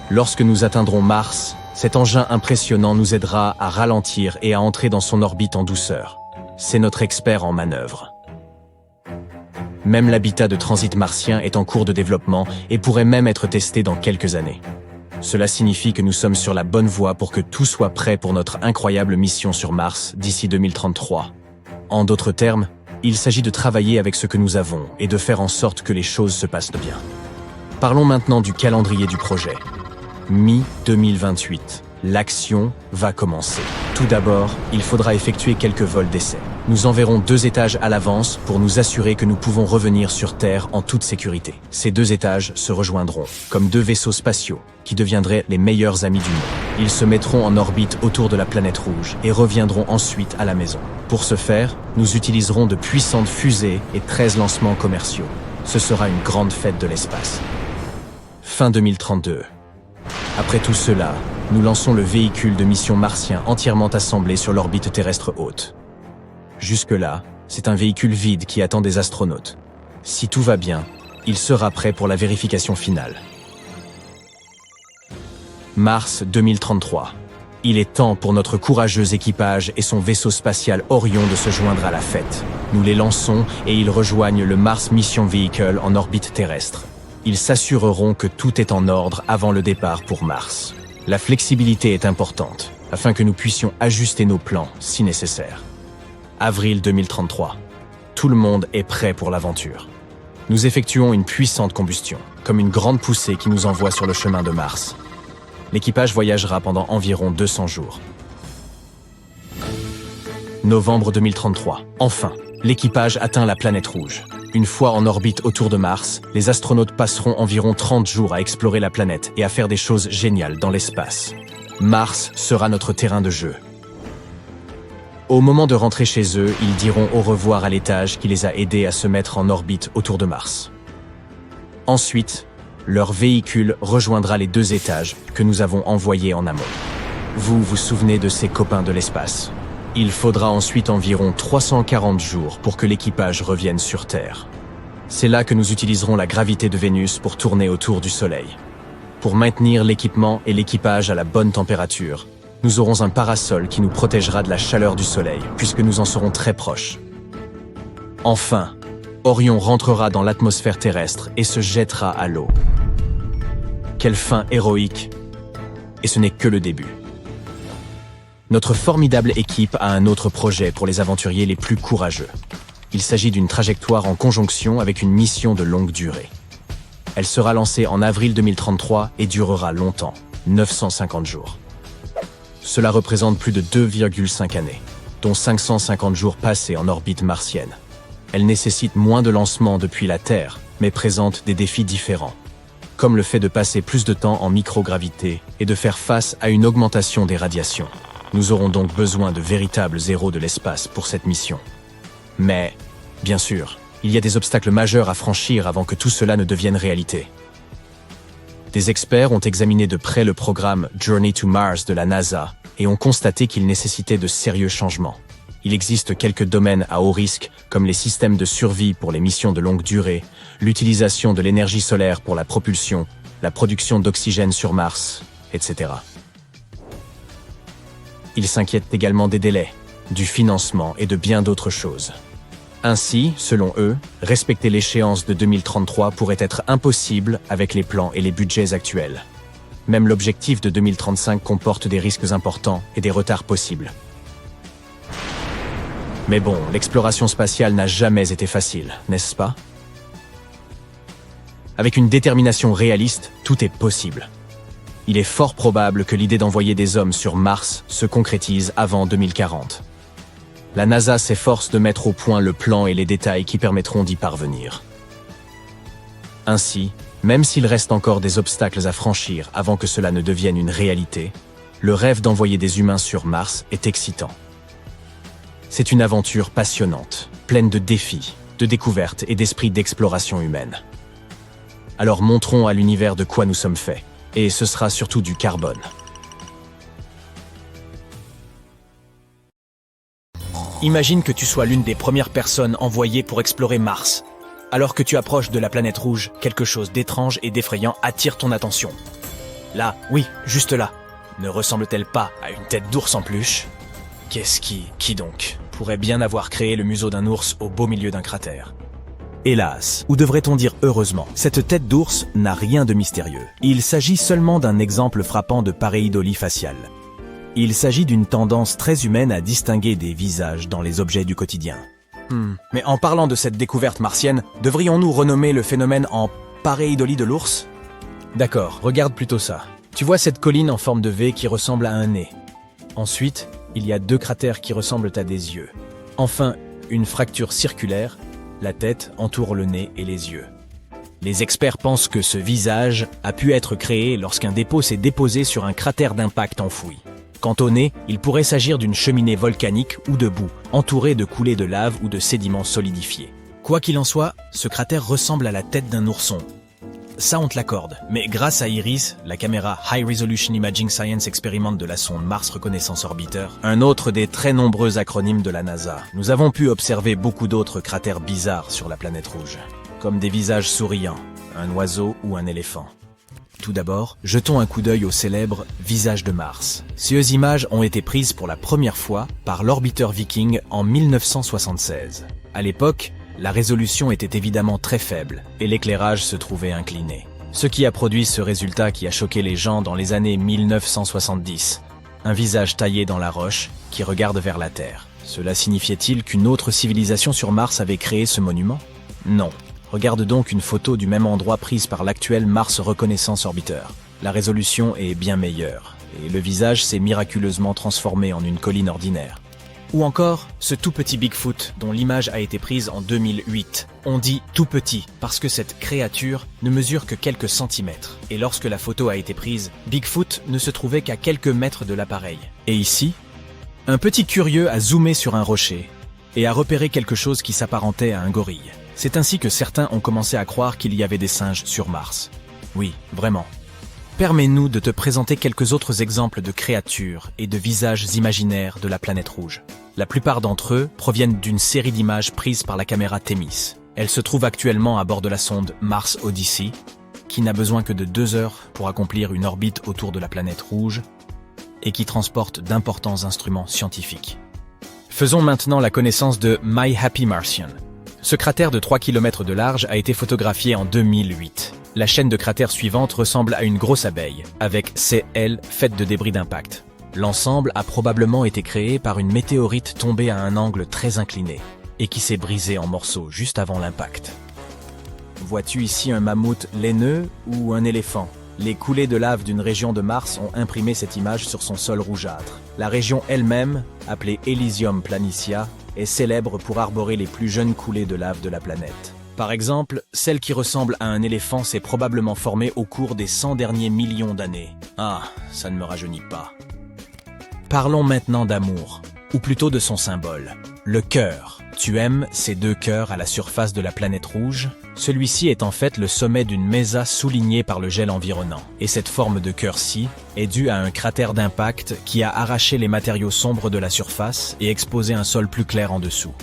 Lorsque nous atteindrons Mars, cet engin impressionnant nous aidera à ralentir et à entrer dans son orbite en douceur. C'est notre expert en manœuvre. Même l'habitat de transit martien est en cours de développement et pourrait même être testé dans quelques années. Cela signifie que nous sommes sur la bonne voie pour que tout soit prêt pour notre incroyable mission sur Mars d'ici 2033. En d'autres termes, il s'agit de travailler avec ce que nous avons et de faire en sorte que les choses se passent bien. Parlons maintenant du calendrier du projet. Mi-2028, l'action va commencer. Tout d'abord, il faudra effectuer quelques vols d'essai. Nous enverrons 2 étages à l'avance pour nous assurer que nous pouvons revenir sur Terre en toute sécurité. Ces 2 étages se rejoindront, comme 2 vaisseaux spatiaux, qui deviendraient les meilleurs amis du monde. Ils se mettront en orbite autour de la planète rouge et reviendront ensuite à la maison. Pour ce faire, nous utiliserons de puissantes fusées et 13 lancements commerciaux. Ce sera une grande fête de l'espace. Fin 2032. Après tout cela, nous lançons le véhicule de mission martien entièrement assemblé sur l'orbite terrestre haute. Jusque-là, c'est un véhicule vide qui attend des astronautes. Si tout va bien, il sera prêt pour la vérification finale. Mars 2033. Il est temps pour notre courageux équipage et son vaisseau spatial Orion de se joindre à la fête. Nous les lançons et ils rejoignent le Mars Mission Vehicle en orbite terrestre. Ils s'assureront que tout est en ordre avant le départ pour Mars. La flexibilité est importante, afin que nous puissions ajuster nos plans si nécessaire. Avril 2033. Tout le monde est prêt pour l'aventure. Nous effectuons une puissante combustion, comme une grande poussée qui nous envoie sur le chemin de Mars. L'équipage voyagera pendant environ 200 jours. Novembre 2033. Enfin, l'équipage atteint la planète rouge. Une fois en orbite autour de Mars, les astronautes passeront environ 30 jours à explorer la planète et à faire des choses géniales dans l'espace. Mars sera notre terrain de jeu. Au moment de rentrer chez eux, ils diront au revoir à l'étage qui les a aidés à se mettre en orbite autour de Mars. Ensuite, leur véhicule rejoindra les 2 étages que nous avons envoyés en amont. Vous vous souvenez de ces copains de l'espace? Il faudra ensuite environ 340 jours pour que l'équipage revienne sur Terre. C'est là que nous utiliserons la gravité de Vénus pour tourner autour du Soleil. Pour maintenir l'équipement et l'équipage à la bonne température, nous aurons un parasol qui nous protégera de la chaleur du Soleil, puisque nous en serons très proches. Enfin, Orion rentrera dans l'atmosphère terrestre et se jettera à l'eau. Quelle fin héroïque! Et ce n'est que le début. Notre formidable équipe a un autre projet pour les aventuriers les plus courageux. Il s'agit d'une trajectoire en conjonction avec une mission de longue durée. Elle sera lancée en avril 2033 et durera longtemps, 950 jours. Cela représente plus de 2,5 années, dont 550 jours passés en orbite martienne. Elle nécessite moins de lancements depuis la Terre, mais présente des défis différents, comme le fait de passer plus de temps en microgravité et de faire face à une augmentation des radiations. Nous aurons donc besoin de véritables héros de l'espace pour cette mission. Mais, bien sûr, il y a des obstacles majeurs à franchir avant que tout cela ne devienne réalité. Des experts ont examiné de près le programme Journey to Mars de la NASA et ont constaté qu'il nécessitait de sérieux changements. Il existe quelques domaines à haut risque, comme les systèmes de survie pour les missions de longue durée, l'utilisation de l'énergie solaire pour la propulsion, la production d'oxygène sur Mars, etc. Ils s'inquiètent également des délais, du financement et de bien d'autres choses. Ainsi, selon eux, respecter l'échéance de 2033 pourrait être impossible avec les plans et les budgets actuels. Même l'objectif de 2035 comporte des risques importants et des retards possibles. Mais bon, l'exploration spatiale n'a jamais été facile, n'est-ce pas? Avec une détermination réaliste, tout est possible. Il est fort probable que l'idée d'envoyer des hommes sur Mars se concrétise avant 2040. La NASA s'efforce de mettre au point le plan et les détails qui permettront d'y parvenir. Ainsi, même s'il reste encore des obstacles à franchir avant que cela ne devienne une réalité, le rêve d'envoyer des humains sur Mars est excitant. C'est une aventure passionnante, pleine de défis, de découvertes et d'esprit d'exploration humaine. Alors montrons à l'univers de quoi nous sommes faits, et ce sera surtout du carbone. Imagine que tu sois l'une des premières personnes envoyées pour explorer Mars. Alors que tu approches de la planète rouge, quelque chose d'étrange et d'effrayant attire ton attention. Là, oui, juste là. Ne ressemble-t-elle pas à une tête d'ours en peluche? Qui donc, pourrait bien avoir créé le museau d'un ours au beau milieu d'un cratère? Hélas, ou devrait-on dire heureusement, cette tête d'ours n'a rien de mystérieux. Il s'agit seulement d'un exemple frappant de pareidolie faciale. Il s'agit d'une tendance très humaine à distinguer des visages dans les objets du quotidien. Mais en parlant de cette découverte martienne, devrions-nous renommer le phénomène en pareidolie de l'ours? D'accord, regarde plutôt ça. Tu vois cette colline en forme de V qui ressemble à un nez. Ensuite, il y a 2 cratères qui ressemblent à des yeux. Enfin, une fracture circulaire, la tête entoure le nez et les yeux. Les experts pensent que ce visage a pu être créé lorsqu'un dépôt s'est déposé sur un cratère d'impact enfoui. Quant au nez, il pourrait s'agir d'une cheminée volcanique ou de boue, entourée de coulées de lave ou de sédiments solidifiés. Quoi qu'il en soit, ce cratère ressemble à la tête d'un ourson. Ça, on te l'accorde, mais grâce à IRIS, la caméra High Resolution Imaging Science Experiment de la sonde Mars Reconnaissance Orbiter, un autre des très nombreux acronymes de la NASA, nous avons pu observer beaucoup d'autres cratères bizarres sur la planète rouge, comme des visages souriants, un oiseau ou un éléphant. Tout d'abord, jetons un coup d'œil au célèbre « Visage de Mars ». Ces images ont été prises pour la première fois par l'orbiteur Viking en 1976. À l'époque, la résolution était évidemment très faible et l'éclairage se trouvait incliné. Ce qui a produit ce résultat qui a choqué les gens dans les années 1970. Un visage taillé dans la roche qui regarde vers la Terre. Cela signifiait-il qu'une autre civilisation sur Mars avait créé ce monument? Non. Regarde donc une photo du même endroit prise par l'actuel Mars Reconnaissance Orbiter. La résolution est bien meilleure, et le visage s'est miraculeusement transformé en une colline ordinaire. Ou encore, ce tout petit Bigfoot dont l'image a été prise en 2008. On dit tout petit parce que cette créature ne mesure que quelques centimètres. Et lorsque la photo a été prise, Bigfoot ne se trouvait qu'à quelques mètres de l'appareil. Et ici, un petit curieux a zoomé sur un rocher et a repéré quelque chose qui s'apparentait à un gorille. C'est ainsi que certains ont commencé à croire qu'il y avait des singes sur Mars. Oui, vraiment. Permets-nous de te présenter quelques autres exemples de créatures et de visages imaginaires de la planète rouge. La plupart d'entre eux proviennent d'une série d'images prises par la caméra Thémis. Elle se trouve actuellement à bord de la sonde Mars Odyssey, qui n'a besoin que de 2 heures pour accomplir une orbite autour de la planète rouge et qui transporte d'importants instruments scientifiques. Faisons maintenant la connaissance de My Happy Martian. Ce cratère de 3 km de large a été photographié en 2008. La chaîne de cratères suivante ressemble à une grosse abeille, avec ses ailes faites de débris d'impact. L'ensemble a probablement été créé par une météorite tombée à un angle très incliné, et qui s'est brisée en morceaux juste avant l'impact. Vois-tu ici un mammouth laineux ou un éléphant? Les coulées de lave d'une région de Mars ont imprimé cette image sur son sol rougeâtre. La région elle-même, appelée Elysium Planitia, est célèbre pour arborer les plus jeunes coulées de lave de la planète. Par exemple, celle qui ressemble à un éléphant s'est probablement formée au cours des 100 derniers millions d'années. Ah, ça ne me rajeunit pas. Parlons maintenant d'amour, ou plutôt de son symbole, le cœur. Tu aimes ces 2 cœurs à la surface de la planète rouge? Celui-ci est en fait le sommet d'une mésa soulignée par le gel environnant. Et cette forme de cœur-ci est due à un cratère d'impact qui a arraché les matériaux sombres de la surface et exposé un sol plus clair en dessous.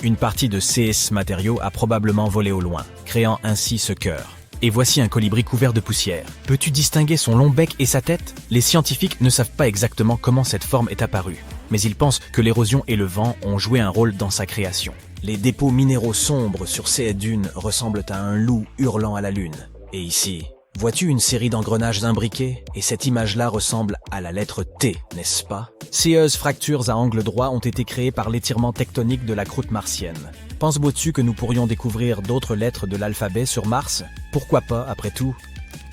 Une partie de ces matériaux a probablement volé au loin, créant ainsi ce cœur. Et voici un colibri couvert de poussière. Peux-tu distinguer son long bec et sa tête? Les scientifiques ne savent pas exactement comment cette forme est apparue, mais ils pensent que l'érosion et le vent ont joué un rôle dans sa création. Les dépôts minéraux sombres sur ces dunes ressemblent à un loup hurlant à la lune. Et ici, vois-tu une série d'engrenages imbriqués? Et cette image-là ressemble à la lettre T, n'est-ce pas? Ces fractures à angle droit ont été créées par l'étirement tectonique de la croûte martienne. Penses-tu que nous pourrions découvrir d'autres lettres de l'alphabet sur Mars? Pourquoi pas, après tout?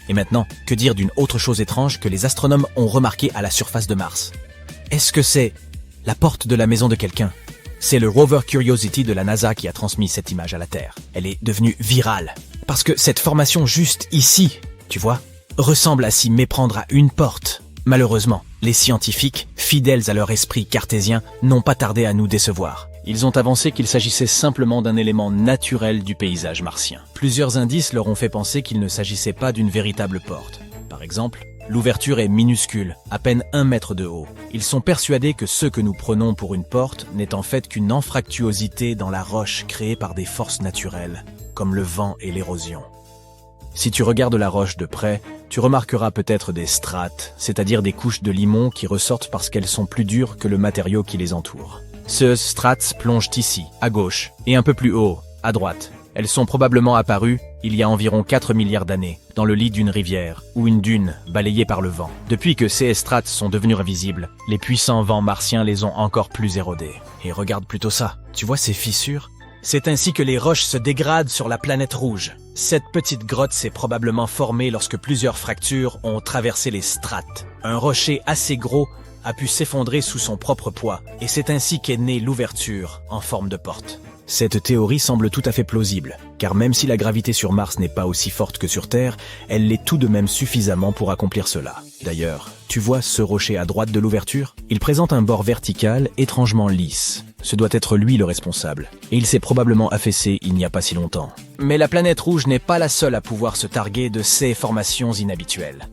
Et maintenant, que dire d'une autre chose étrange que les astronomes ont remarqué à la surface de Mars? Est-ce que c'est la porte de la maison de quelqu'un? C'est le rover Curiosity de la NASA qui a transmis cette image à la Terre. Elle est devenue virale. Parce que cette formation juste ici, tu vois, ressemble à s'y méprendre à une porte. Malheureusement, les scientifiques, fidèles à leur esprit cartésien, n'ont pas tardé à nous décevoir. Ils ont avancé qu'il s'agissait simplement d'un élément naturel du paysage martien. Plusieurs indices leur ont fait penser qu'il ne s'agissait pas d'une véritable porte. Par exemple, l'ouverture est minuscule, à peine 1 mètre de haut. Ils sont persuadés que ce que nous prenons pour une porte n'est en fait qu'une anfractuosité dans la roche créée par des forces naturelles, comme le vent et l'érosion. Si tu regardes la roche de près, tu remarqueras peut-être des strates, c'est-à-dire des couches de limon qui ressortent parce qu'elles sont plus dures que le matériau qui les entoure. Ces strates plongent ici, à gauche, et un peu plus haut, à droite. Elles sont probablement apparues, il y a environ 4 milliards d'années, dans le lit d'une rivière, ou une dune, balayée par le vent. Depuis que ces strates sont devenues invisibles, les puissants vents martiens les ont encore plus érodées. Et regarde plutôt ça, tu vois ces fissures? C'est ainsi que les roches se dégradent sur la planète rouge. Cette petite grotte s'est probablement formée lorsque plusieurs fractures ont traversé les strates. Un rocher assez gros a pu s'effondrer sous son propre poids, et c'est ainsi qu'est née l'ouverture en forme de porte. Cette théorie semble tout à fait plausible, car même si la gravité sur Mars n'est pas aussi forte que sur Terre, elle l'est tout de même suffisamment pour accomplir cela. D'ailleurs, tu vois ce rocher à droite de l'ouverture? Il présente un bord vertical étrangement lisse. Ce doit être lui le responsable, et il s'est probablement affaissé il n'y a pas si longtemps. Mais la planète rouge n'est pas la seule à pouvoir se targuer de ces formations inhabituelles.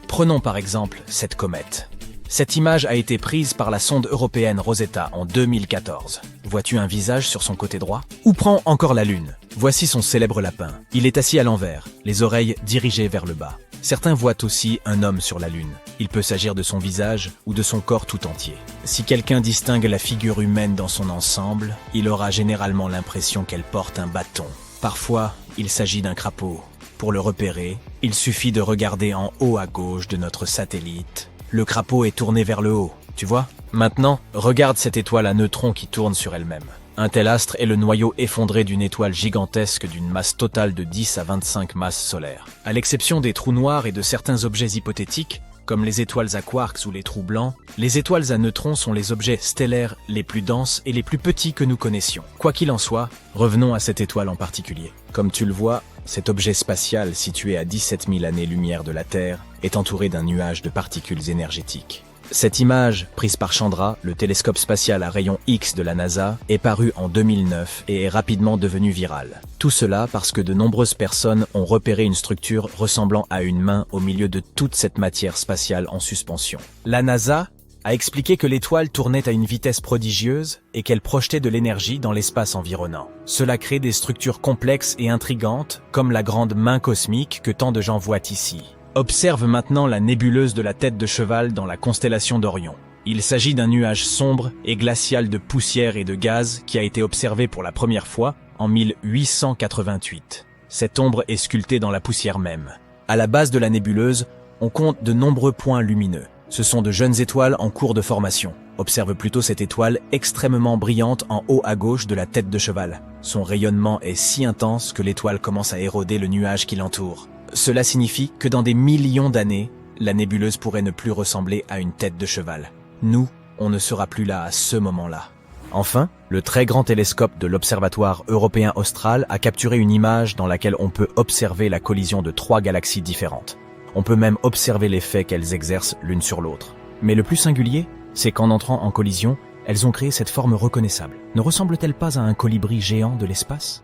Prenons par exemple cette comète. Cette image a été prise par la sonde européenne Rosetta en 2014. Vois-tu un visage sur son côté droit? Ou prends encore la Lune. Voici son célèbre lapin. Il est assis à l'envers, les oreilles dirigées vers le bas. Certains voient aussi un homme sur la Lune. Il peut s'agir de son visage ou de son corps tout entier. Si quelqu'un distingue la figure humaine dans son ensemble, il aura généralement l'impression qu'elle porte un bâton. Parfois, il s'agit d'un crapaud. Pour le repérer, il suffit de regarder en haut à gauche de notre satellite. Le crapaud est tourné vers le haut, tu vois? Maintenant, regarde cette étoile à neutrons qui tourne sur elle-même. Un tel astre est le noyau effondré d'une étoile gigantesque d'une masse totale de 10 à 25 masses solaires. À l'exception des trous noirs et de certains objets hypothétiques, comme les étoiles à quarks ou les trous blancs, les étoiles à neutrons sont les objets stellaires les plus denses et les plus petits que nous connaissions. Quoi qu'il en soit, revenons à cette étoile en particulier. Comme tu le vois, cet objet spatial situé à 17 000 années-lumière de la Terre est entouré d'un nuage de particules énergétiques. Cette image, prise par Chandra, le télescope spatial à rayons X de la NASA, est parue en 2009 et est rapidement devenue virale. Tout cela parce que de nombreuses personnes ont repéré une structure ressemblant à une main au milieu de toute cette matière spatiale en suspension. La NASA a expliqué que l'étoile tournait à une vitesse prodigieuse et qu'elle projetait de l'énergie dans l'espace environnant. Cela crée des structures complexes et intrigantes, comme la grande main cosmique que tant de gens voient ici. Observe maintenant la nébuleuse de la tête de cheval dans la constellation d'Orion. Il s'agit d'un nuage sombre et glacial de poussière et de gaz qui a été observé pour la première fois en 1888. Cette ombre est sculptée dans la poussière même. À la base de la nébuleuse, on compte de nombreux points lumineux. Ce sont de jeunes étoiles en cours de formation. Observe plutôt cette étoile extrêmement brillante en haut à gauche de la tête de cheval. Son rayonnement est si intense que l'étoile commence à éroder le nuage qui l'entoure. Cela signifie que dans des millions d'années, la nébuleuse pourrait ne plus ressembler à une tête de cheval. Nous, on ne sera plus là à ce moment-là. Enfin, le très grand télescope de l'Observatoire européen austral a capturé une image dans laquelle on peut observer la collision de 3 galaxies différentes. On peut même observer l'effet qu'elles exercent l'une sur l'autre. Mais le plus singulier, c'est qu'en entrant en collision, elles ont créé cette forme reconnaissable. Ne ressemble-t-elle pas à un colibri géant de l'espace ?